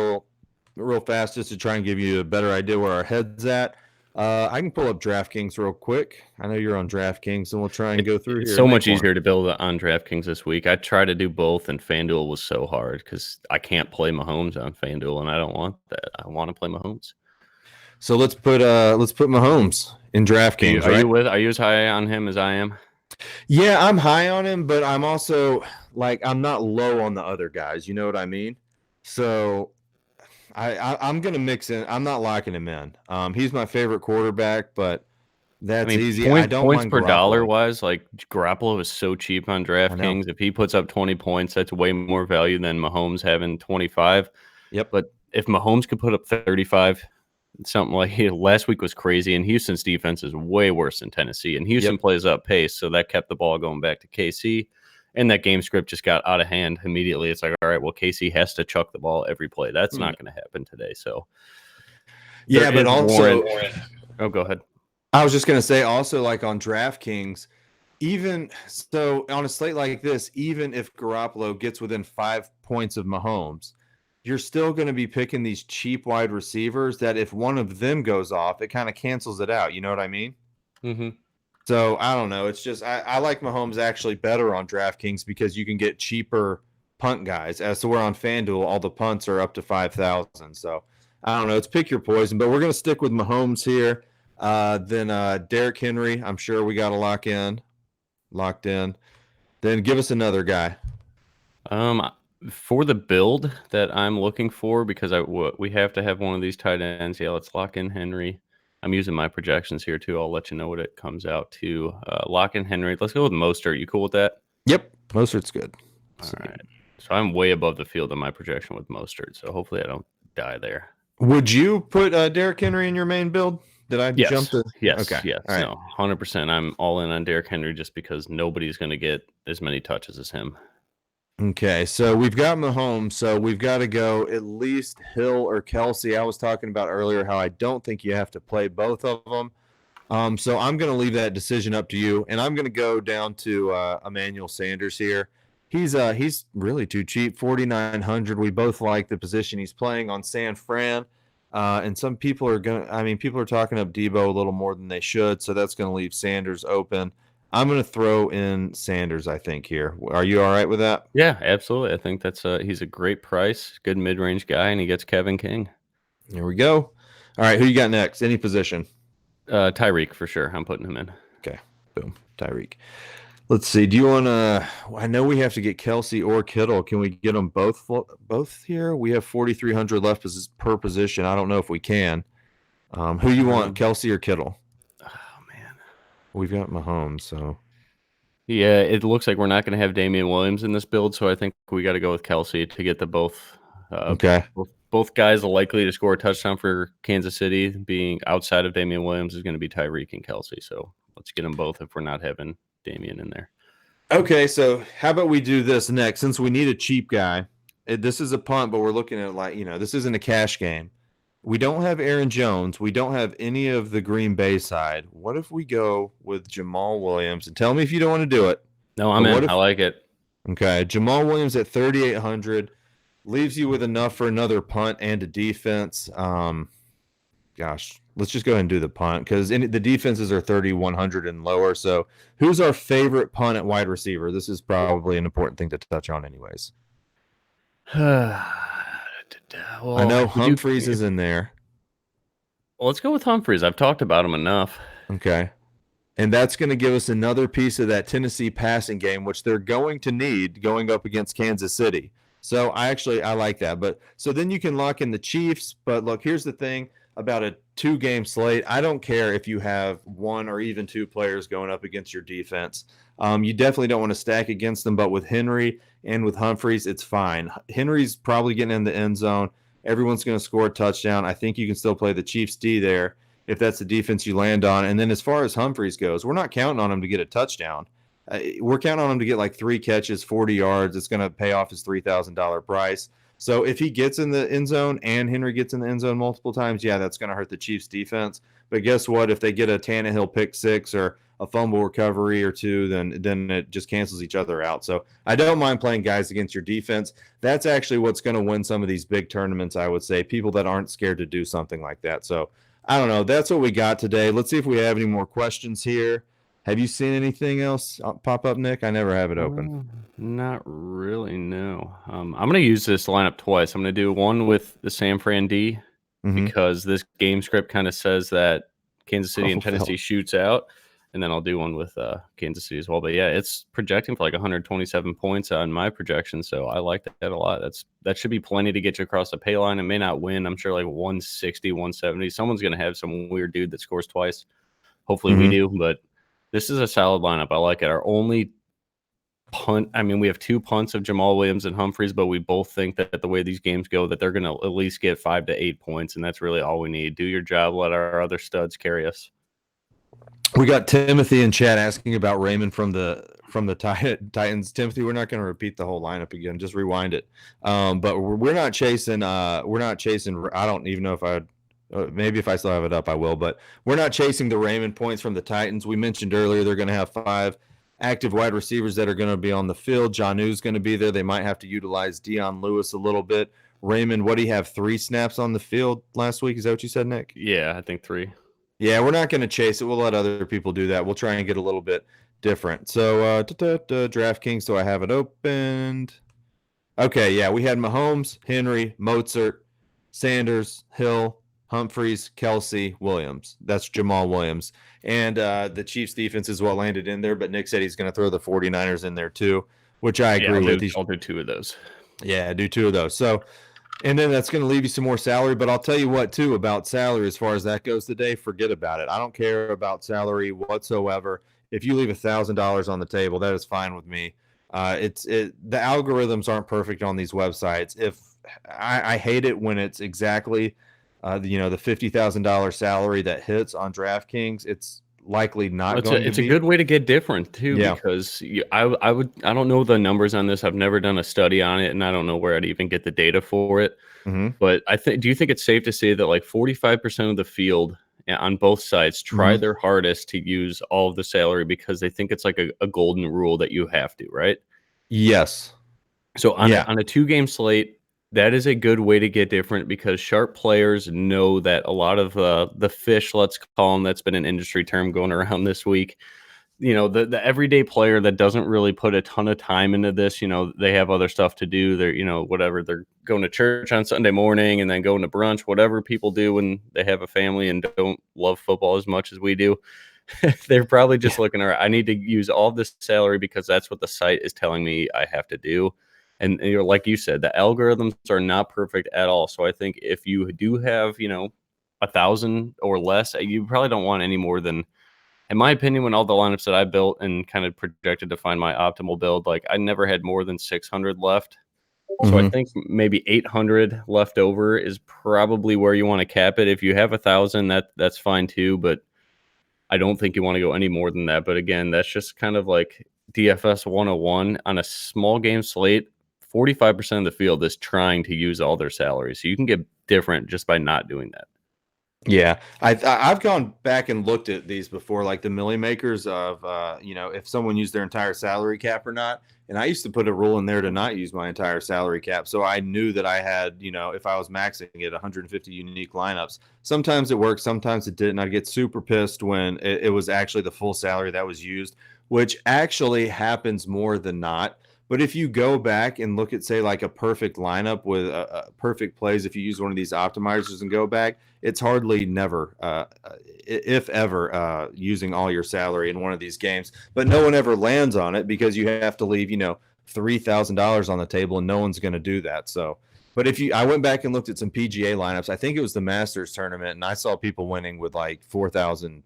real fast just to try and give you a better idea where our head's at. I can pull up DraftKings real quick. I know you're on DraftKings, and we'll try and go through It's here so and much make one. easier to build on DraftKings this week. I tried to do both, and FanDuel was so hard because I can't play Mahomes on FanDuel, and I don't want that. I want to play Mahomes. So let's put Mahomes in DraftKings, right? Are you as high on him as I am? Yeah, I'm high on him, but I'm also like I'm not low on the other guys. You know what I mean? So I'm gonna mix in. I'm not locking him in. He's my favorite quarterback, but I that's mean, easy. I don't points mind per dollar Garoppolo. wise, like Garoppolo is so cheap on I know. DraftKings. If he puts up 20 points, that's way more value than Mahomes having 25. Yep. But if Mahomes could put up 35, something like last week was crazy, and Houston's defense is way worse than Tennessee, and Houston Yep. plays up pace, so that kept the ball going back to KC, and that game script just got out of hand immediately. It's like, all right, well, KC has to chuck the ball every play. That's not going to happen today. So Yeah, but also Oh, go ahead. I was just gonna say also like on DraftKings, even so on a slate like this, even if Garoppolo gets within 5 points of Mahomes, you're still going to be picking these cheap wide receivers that if one of them goes off, it kind of cancels it out. You know what I mean? Mm-hmm. So I don't know. It's just I like Mahomes actually better on DraftKings because you can get cheaper punt guys. As to where on FanDuel, all the punts are up to 5,000. So I don't know. It's pick your poison, but we're gonna stick with Mahomes here. Then Derrick Henry, I'm sure we got to locked in. Then give us another guy. For the build that I'm looking for, because we have to have one of these tight ends. Yeah, let's lock in Henry. I'm using my projections here too. I'll let you know what it comes out to. Lock in Henry. Let's go with Mostert. You cool with that? Yep, Mostert's good. All right. So I'm way above the field in my projection with Mostert. So hopefully I don't die there. Would you put Derrick Henry in your main build? Did I jump to? Yes. Okay. Yes. All right. No. 100%. I'm all in on Derrick Henry just because nobody's going to get as many touches as him. Okay, so we've got Mahomes, so we've got to go at least Hill or Kelsey. I was talking about earlier how I don't think you have to play both of them. So I'm going to leave that decision up to you, and I'm going to go down to Emmanuel Sanders here. He's really too cheap, 4,900. We both like the position he's playing on San Fran, and some people are people are talking up Debo a little more than they should, so that's going to leave Sanders open. I'm going to throw in Sanders, I think, here. Are you all right with that? Yeah, absolutely. I think that's he's a great price, good mid-range guy, and he gets Kevin King. Here we go. All right, who you got next? Any position? Tyreek for sure. I'm putting him in. Okay, boom, Tyreek. Let's see. Do you want to? I know we have to get Kelsey or Kittle. Can we get them both here? We have 4,300 left per position. I don't know if we can. Who you want, Kelsey or Kittle? Oh man, we've got Mahomes. So yeah, it looks like we're not going to have Damian Williams in this build. So I think we got to go with Kelsey to get the both. Okay. Both guys are likely to score a touchdown for Kansas City. Being outside of Damian Williams is going to be Tyreek and Kelsey. So let's get them both if we're not having Damian in there. Okay, so how about we do this next? Since we need a cheap guy, this is a punt, but we're looking at this isn't a cash game. We don't have Aaron Jones. We don't have any of the Green Bay side. What if we go with Jamal Williams? And tell me if you don't want to do it. No, I'm in. I like it. Okay, Jamal Williams at 3,800 leaves you with enough for another punt and a defense. Gosh, let's just go ahead and do the punt because the defenses are 3,100 and lower. So who's our favorite punt at wide receiver? This is probably an important thing to touch on anyways. Well, I know Humphreys is in there. Well, let's go with Humphreys. I've talked about him enough. Okay. And that's going to give us another piece of that Tennessee passing game, which they're going to need going up against Kansas City. So I like that. But so then you can lock in the Chiefs. But look, here's the thing about a 2-game slate. I don't care if you have one or even two players going up against your defense. You definitely don't want to stack against them. But with Henry and with Humphreys, it's fine. Henry's probably getting in the end zone. Everyone's going to score a touchdown. I think you can still play the Chiefs D there if that's the defense you land on. And then as far as Humphreys goes, we're not counting on him to get a touchdown. We're counting on him to get like 3 catches, 40 yards. It's going to pay off his $3,000 price. So if he gets in the end zone and Henry gets in the end zone multiple times, yeah, that's going to hurt the Chiefs defense. But guess what? If they get a Tannehill pick 6 or a fumble recovery or 2, then it just cancels each other out. So I don't mind playing guys against your defense. That's actually what's going to win some of these big tournaments, I would say, people that aren't scared to do something like that. So I don't know. That's what we got today. Let's see if we have any more questions here. Have you seen anything else pop up, Nick? I never have it open. Not really, no. I'm going to use this lineup twice. I'm going to do one with the San Fran D because this game script kind of says that Kansas City and Tennessee shoots out. And then I'll do one with Kansas City as well. But yeah, it's projecting for like 127 points on my projection. So I like that a lot. That should be plenty to get you across the pay line. It may not win. I'm sure like 160, 170. Someone's going to have some weird dude that scores twice. Hopefully we do. But this is a solid lineup. I like it. Our only punt, I mean, we have 2 punts of Jamal Williams and Humphreys, but we both think that the way these games go, that they're going to at least get 5 to 8 points. And that's really all we need. Do your job. Let our other studs carry us. We got Timothy in chat asking about Raymond from the Titans. Timothy, we're not going to repeat the whole lineup again. Just rewind it. But we're not chasing. I don't even know if maybe if I still have it up, I will. But we're not chasing the Raymond points from the Titans. We mentioned earlier they're going to have 5 active wide receivers that are going to be on the field. Jonnu's going to be there. They might have to utilize Dion Lewis a little bit. Raymond, what do you have? 3 snaps on the field last week? Is that what you said, Nick? Yeah, I think 3. Yeah, we're not going to chase it. We'll let other people do that. We'll try and get a little bit different. So, DraftKings, do I have it opened? Okay, yeah, we had Mahomes, Henry, Mozart, Sanders, Hill, Humphreys, Kelsey, Williams. That's Jamal Williams. And the Chiefs defense is what landed in there, but Nick said he's going to throw the 49ers in there too, which I agree with. I'll do 2 of those. Yeah, do 2 of those. So, and then that's going to leave you some more salary. But I'll tell you what, too, about salary as far as that goes today, forget about it. I don't care about salary whatsoever. If you leave $1,000 on the table, that is fine with me. The algorithms aren't perfect on these websites. If I hate it when it's exactly, the $50,000 salary that hits on DraftKings. It's likely not going to be. It's a good way to get different too, because I don't know the numbers on this. I've never done a study on it, and I don't know where I'd even get the data for it. But do you think it's safe to say that like 45% of the field on both sides try their hardest to use all of the salary because they think it's like a golden rule that you have to, right? Yes. So on a 2-game slate, that is a good way to get different because sharp players know that a lot of the fish, let's call them, that's been an industry term going around this week. The everyday player that doesn't really put a ton of time into this, they have other stuff to do. They're, whatever, they're going to church on Sunday morning and then going to brunch, whatever people do when they have a family and don't love football as much as we do. They're probably just looking, all right, I need to use all this salary because that's what the site is telling me I have to do. And like you said, the algorithms are not perfect at all. So I think if you do have, 1,000 or less, you probably don't want any more than, in my opinion, when all the lineups that I built and kind of projected to find my optimal build, like I never had more than 600 left. So I think maybe 800 left over is probably where you want to cap it. If you have 1,000, that's fine too. But I don't think you want to go any more than that. But again, that's just kind of like DFS 101 on a small game slate. 45% of the field is trying to use all their salary. So you can get different just by not doing that. Yeah, I've gone back and looked at these before, like the milli makers of, if someone used their entire salary cap or not. And I used to put a rule in there to not use my entire salary cap. So I knew that I had, if I was maxing it, 150 unique lineups. Sometimes it worked, sometimes it didn't. I'd get super pissed when it was actually the full salary that was used, which actually happens more than not. But if you go back and look at, say, like a perfect lineup with perfect plays, if you use one of these optimizers and go back, it's hardly never, if ever, using all your salary in one of these games. But no one ever lands on it because you have to leave, $3,000 on the table, and no one's going to do that. So, but I went back and looked at some PGA lineups. I think it was the Masters tournament, and I saw people winning with like 4,000,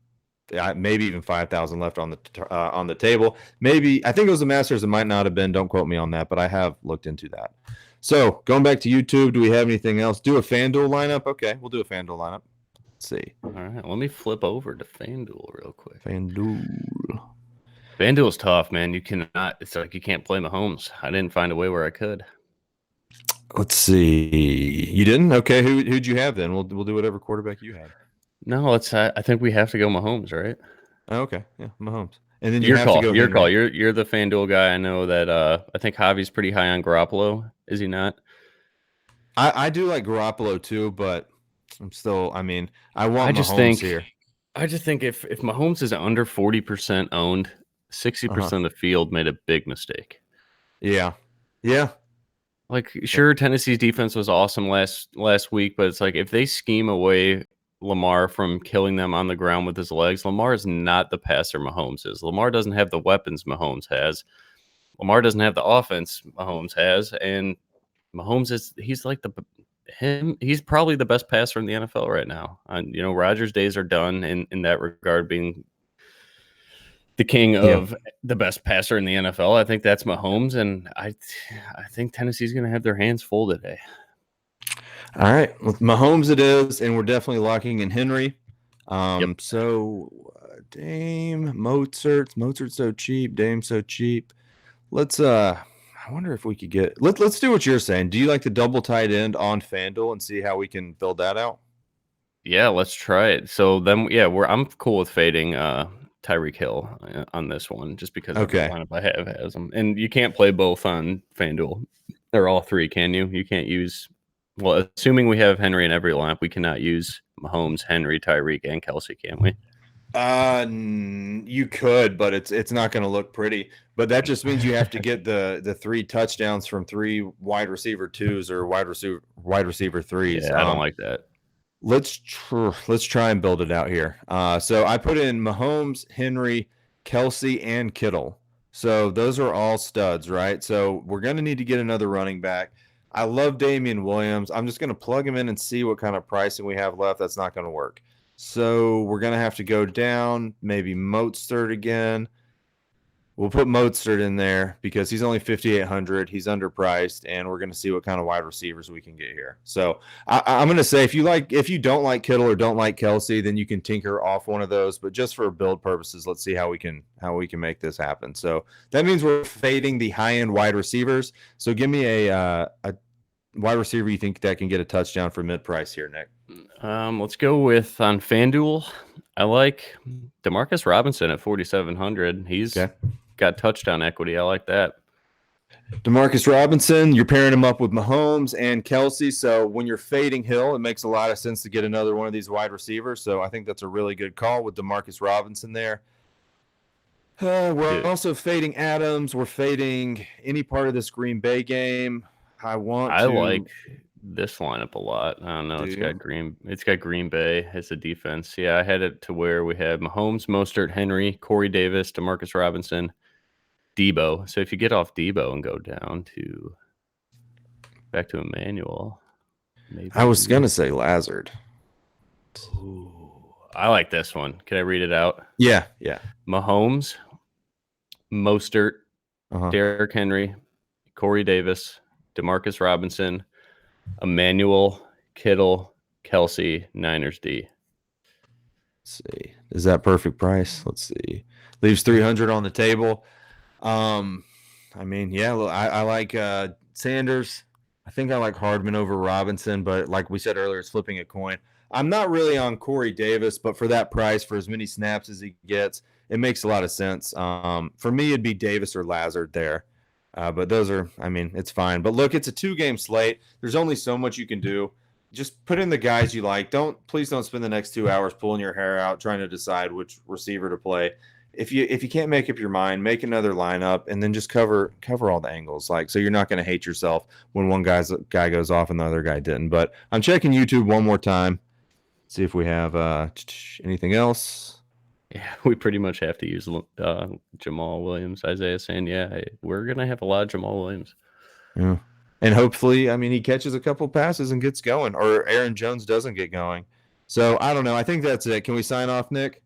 maybe even 5,000 left on the table. Maybe I think it was the Masters. It might not have been. Don't quote me on that, but I have looked into that. So going back to YouTube, do we have anything else? Do a FanDuel lineup. Okay, we'll do a FanDuel lineup. Let's see. All right, let me flip over to FanDuel real quick. FanDuel's tough, man. You cannot. It's like you can't play Mahomes. I didn't find a way where I could. Let's see. You didn't? Okay. Who'd you have then? We'll do whatever quarterback you had. No, I think we have to go Mahomes, right? Oh, okay. Yeah, Mahomes. And then your call. Your call. You're the FanDuel guy. I know that. I think Javi's pretty high on Garoppolo. Is he not? I do like Garoppolo too, but I'm still. I mean, I want Mahomes here. I just think if Mahomes is under 40% owned, 60% of the field made a big mistake. Yeah. Yeah. Like, sure, Tennessee's defense was awesome last week, but it's like if they scheme away Lamar from killing them on the ground with his legs, Lamar is not the passer Mahomes is. Lamar doesn't have the weapons Mahomes has. Lamar doesn't have the offense Mahomes has, and Mahomes he's probably the best passer in the NFL right now. Rodgers' days are done in that regard, being the king of the best passer in the NFL. I think that's Mahomes, and I think Tennessee's going to have their hands full today. All right, with Mahomes it is, and we're definitely locking in Henry. So Dame, Mozart's so cheap, Dame so cheap. Let's I wonder if we could get let's do what you're saying. Do you like the double tight end on FanDuel and see how we can build that out? Yeah, let's try it. So then I'm cool with fading Tyreek Hill on this one, just because of the lineup I have has them. And you can't play both on FanDuel. They're all three, can you? You can't use, well, assuming we have Henry in every lineup, we cannot use Mahomes, Henry, Tyreek, and Kelsey, can we? You could, but it's not going to look pretty. But that just means you have to get the 3 touchdowns from 3 wide receiver 2s or wide receiver 3s. Yeah, I don't like that. Let's try and build it out here. So I put in Mahomes, Henry, Kelsey, and Kittle. So those are all studs, right? So we're going to need to get another running back. I love Damian Williams. I'm just going to plug him in and see what kind of pricing we have left. That's not going to work. So we're going to have to go down, maybe Mozart again. We'll put Mozart in there because he's only 5,800. He's underpriced, and we're going to see what kind of wide receivers we can get here. So I'm going to say if you don't like Kittle or don't like Kelsey, then you can tinker off one of those. But just for build purposes, let's see how we can make this happen. So that means we're fading the high-end wide receivers. So give me a wide receiver you think that can get a touchdown for mid-price here, Nick. Let's go with on FanDuel. I like Demarcus Robinson at 4,700. He's got touchdown equity. I like that. Demarcus Robinson, you're pairing him up with Mahomes and Kelsey. So when you're fading Hill, it makes a lot of sense to get another one of these wide receivers. So I think that's a really good call with Demarcus Robinson there. We're also fading Adams. We're fading any part of this Green Bay game. I like this lineup a lot. I don't know. It's got Green Bay as a defense. Yeah, I had it to where we had Mahomes, Mostert, Henry, Corey Davis, Demarcus Robinson, Debo. So if you get off Debo and go down back to Emmanuel, maybe. I was gonna say Lazard. Ooh, I like this one. Can I read it out? Yeah. Mahomes, Mostert, Derrick Henry, Corey Davis, Demarcus Robinson, Emmanuel, Kittle, Kelsey, Niners D. Let's see. Is that perfect price? Let's see. Leaves 300 on the table. I mean, yeah, I like Sanders. I think I like Hardman over Robinson, but like we said earlier, it's flipping a coin. I'm not really on Corey Davis, but for that price, for as many snaps as he gets, it makes a lot of sense. For me, it'd be Davis or Lazard there. But those are, I mean, it's fine. But look, it's a 2-game slate. There's only so much you can do. Just put in the guys you like. Please don't spend the next 2 hours pulling your hair out trying to decide which receiver to play. if you can't make up your mind, make another lineup and then just cover all the angles. Like, so you're not going to hate yourself when one guy goes off and the other guy didn't. But I'm checking YouTube one more time, see if we have anything else. Yeah, we pretty much have to use Jamal Williams. Isaiah saying, yeah, we're going to have a lot of Jamal Williams. Yeah. And hopefully, I mean, he catches a couple passes and gets going, or Aaron Jones doesn't get going. So I don't know. I think that's it. Can we sign off, Nick?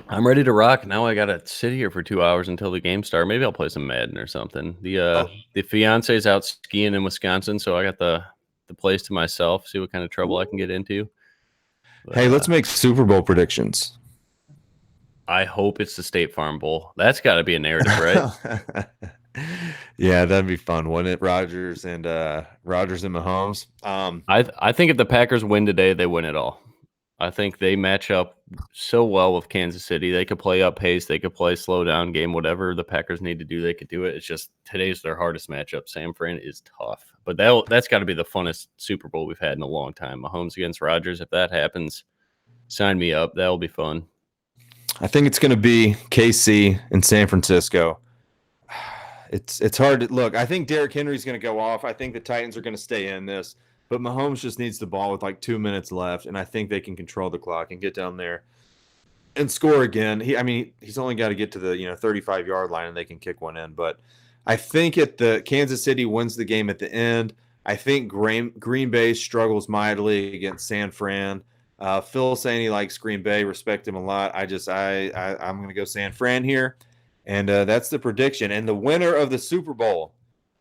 I'm ready to rock. Now I gotta sit here for 2 hours until the game starts. Maybe I'll play some Madden or something. The fiance's out skiing in Wisconsin, so I got the place to myself. See what kind of trouble I can get into. But, hey, let's make Super Bowl predictions. I hope it's the State Farm Bowl. That's got to be a narrative, right? Yeah, that'd be fun, wouldn't it? Rodgers and Mahomes. I think if the Packers win today, they win it all. I think they match up so well with Kansas City. They could play up pace. They could play slow down game. Whatever the Packers need to do, they could do it. It's just today's their hardest matchup. San Fran is tough. But that's got to be the funnest Super Bowl we've had in a long time. Mahomes against Rodgers. If that happens, sign me up. That'll be fun. I think it's going to be KC in San Francisco. It's hard to look. I think Derrick Henry's going to go off. I think the Titans are going to stay in this. But Mahomes just needs the ball with like 2 minutes left, and I think they can control the clock and get down there and score again. He's only got to get to the 35-yard line, and they can kick one in. But I think the Kansas City wins the game at the end. I think Green Bay struggles mightily against San Fran. Phil saying he likes Green Bay, respect him a lot. I'm going to go San Fran here, and that's the prediction. And the winner of the Super Bowl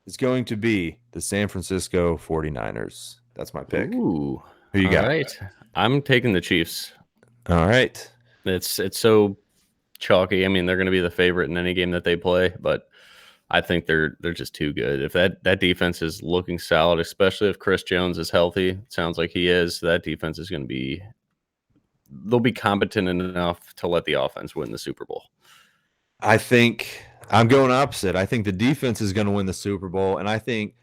is going to be the San Francisco 49ers. That's my pick. Ooh. Who you got? All right. I'm taking the Chiefs. All right. It's so chalky. I mean, they're going to be the favorite in any game that they play, but I think they're just too good. If that defense is looking solid, especially if Chris Jones is healthy, it sounds like he is, that defense is going to be – they'll be competent enough to let the offense win the Super Bowl. I think I'm going opposite. I think the defense is going to win the Super Bowl, and I think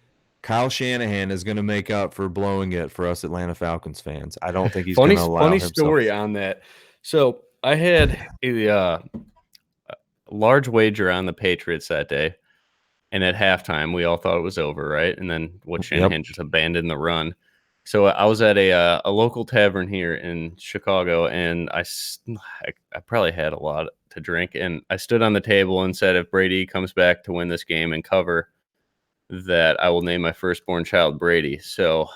Kyle Shanahan is going to make up for blowing it for us Atlanta Falcons fans. I don't think he's going to allow funny himself. Story on that. So I had a large wager on the Patriots that day, and at halftime we all thought it was over, right? And then Shanahan just abandoned the run. So I was at a local tavern here in Chicago, and I probably had a lot to drink, and I stood on the table and said, if Brady comes back to win this game and cover, that I will name my firstborn child Brady. So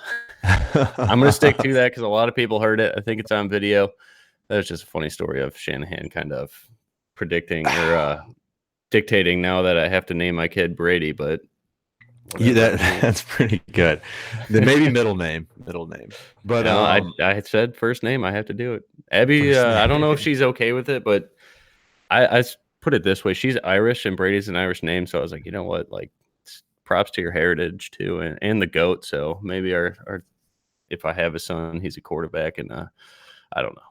I'm going to stick to that because a lot of people heard it. I think it's on video. That's just a funny story of Shanahan kind of predicting or dictating now that I have to name my kid Brady, but that's pretty good. Then maybe middle name. But no, I said first name. I have to do it. Abby, I don't know if she's okay with it, but I put it this way: she's Irish, and Brady's an Irish name. So I was like, you know what? Like, props to your heritage too, and the GOAT. So maybe our if I have a son, he's a quarterback, and I don't know.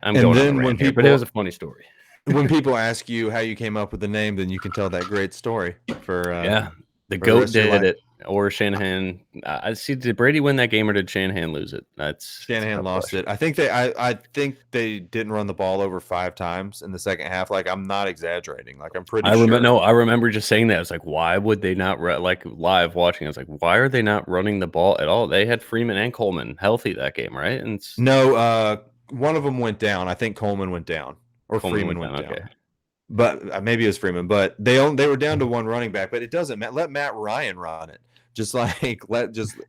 I'm going on a rant here, but it was a funny story. When people ask you how you came up with the name, then you can tell that great story for the GOAT did it, or Shanahan. I see. Did Brady win that game, or did Shanahan lose it? Shanahan lost it. I think they didn't run the ball over 5 times in the second half. Like, I'm not exaggerating. Like, I'm pretty sure. I remember just saying that. I was like, why would they not like live watching? I was like, why are they not running the ball at all? They had Freeman and Coleman healthy that game, right? And no, one of them went down. I think Coleman went down, or Freeman went down. Okay. But maybe it was Freeman. But they were down to one running back. But it doesn't matter. Let Matt Ryan run it. Just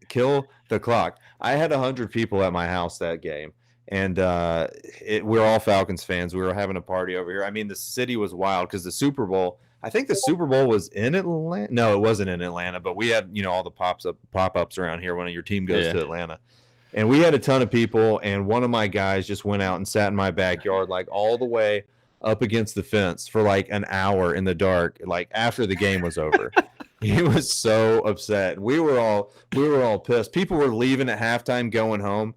kill the clock. I had 100 people at my house that game, and we're all Falcons fans. We were having a party over here. I mean, the city was wild because the Super Bowl. I think the Super Bowl was in Atlanta. No, it wasn't in Atlanta. But we had all the pop-ups around here when your team goes to Atlanta. And we had a ton of people, and one of my guys just went out and sat in my backyard, like all the way up against the fence for like an hour in the dark, like after the game was over. He was so upset. We were all pissed. People were leaving at halftime, going home,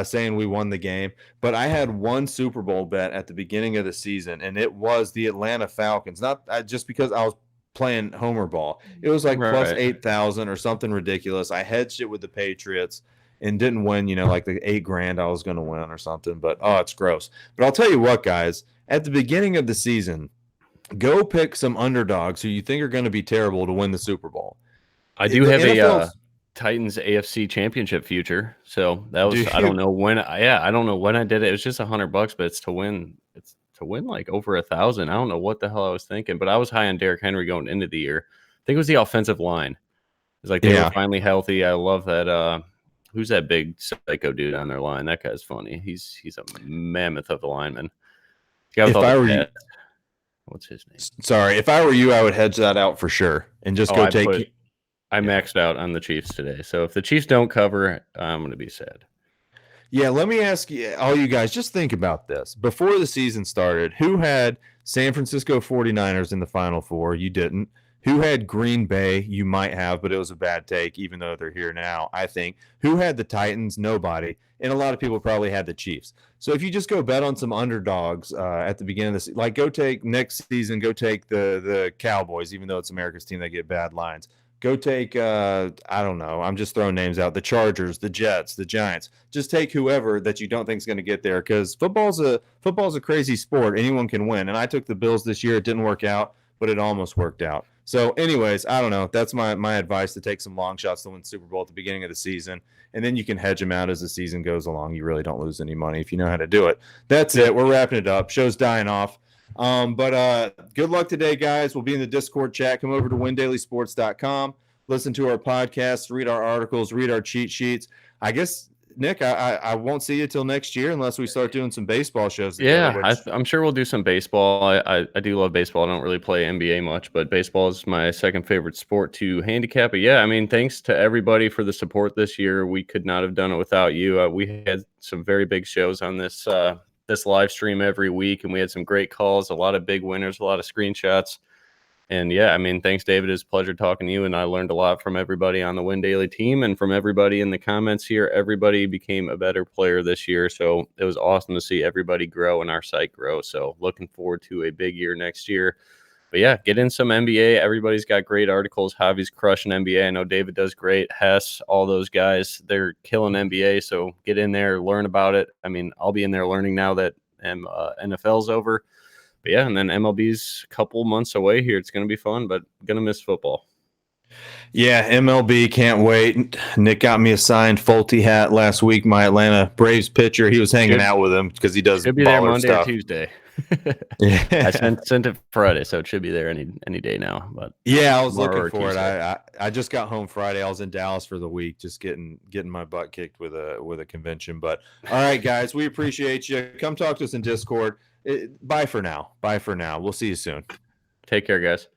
saying we won the game. But I had one Super Bowl bet at the beginning of the season, and it was the Atlanta Falcons. Not just because I was playing homer ball. It was like plus 8,000 or something ridiculous. I hedged it with the Patriots. and didn't win, like the $8,000 I was going to win or something. But it's gross. But I'll tell you what, guys, at the beginning of the season, go pick some underdogs who you think are going to be terrible to win the Super Bowl. I do The have NFL's a Titans AFC Championship future, so that was Do I don't you? know when. I don't know when I did it. It was just $100, but it's to win. It's to win like over 1,000. I don't know what the hell I was thinking, but I was high on Derrick Henry going into the year. I think it was the offensive line. It's like they were Yeah. finally healthy. I love that. Who's that big psycho dude on their line? That guy's funny. He's a mammoth of a lineman. The guy with If all I the were you, tats. What's his name? sorry, if I were you, I would hedge that out for sure and just Oh, go take. I maxed out on the Chiefs today. So if the Chiefs don't cover, I'm going to be sad. Yeah, let me ask you, all you guys, just think about this. Before the season started, who had San Francisco 49ers in the Final Four? You didn't. Who had Green Bay? You might have, but it was a bad take, even though they're here now, I think. Who had the Titans? Nobody. And a lot of people probably had the Chiefs. So if you just go bet on some underdogs at the beginning of this, like go take next season, go take the Cowboys, even though it's America's team, they get bad lines. Go take, I don't know. I'm just throwing names out. The Chargers, the Jets, the Giants. Just take whoever that you don't think is going to get there because football's a crazy sport. Anyone can win. And I took the Bills this year. It didn't work out, but it almost worked out. So, anyways, I don't know. That's my advice, to take some long shots to win Super Bowl at the beginning of the season, and then you can hedge them out as the season goes along. You really don't lose any money if you know how to do it. That's it. We're wrapping it up. Show's dying off. But good luck today, guys. We'll be in the Discord chat. Come over to windailysports.com. Listen to our podcasts, read our articles, read our cheat sheets. I guess, Nick, I won't see you till next year unless we start doing some baseball shows together. Yeah, I'm sure we'll do some baseball. I do love baseball. I don't really play NBA much, but baseball is my second favorite sport to handicap. But yeah, I mean, thanks to everybody for the support this year. We could not have done it without you. We had some very big shows on this live stream every week, and we had some great calls, a lot of big winners, a lot of screenshots. And yeah, I mean, thanks, David. It's a pleasure talking to you. And I learned a lot from everybody on the Win Daily team and from everybody in the comments here. Everybody became a better player this year. So it was awesome to see everybody grow and our site grow. So looking forward to a big year next year. But yeah, get in some NBA. Everybody's got great articles. Javi's crushing NBA. I know David does great. Hess, all those guys, they're killing NBA. So get in there, learn about it. I mean, I'll be in there learning now that NFL's over. But yeah, and then MLB's a couple months away here. It's going to be fun, but going to miss football. Yeah, MLB, can't wait. Nick got me a signed Fulte hat last week, my Atlanta Braves pitcher. He was hanging out with him because he does should be there Monday stuff. or Tuesday. Yeah. I sent it Friday, so it should be there any day now. But yeah, I was looking for it. I just got home Friday. I was in Dallas for the week, just getting my butt kicked with a convention. But all right, guys, we appreciate you. Come talk to us in Discord. Bye for now. We'll see you soon. Take care, guys.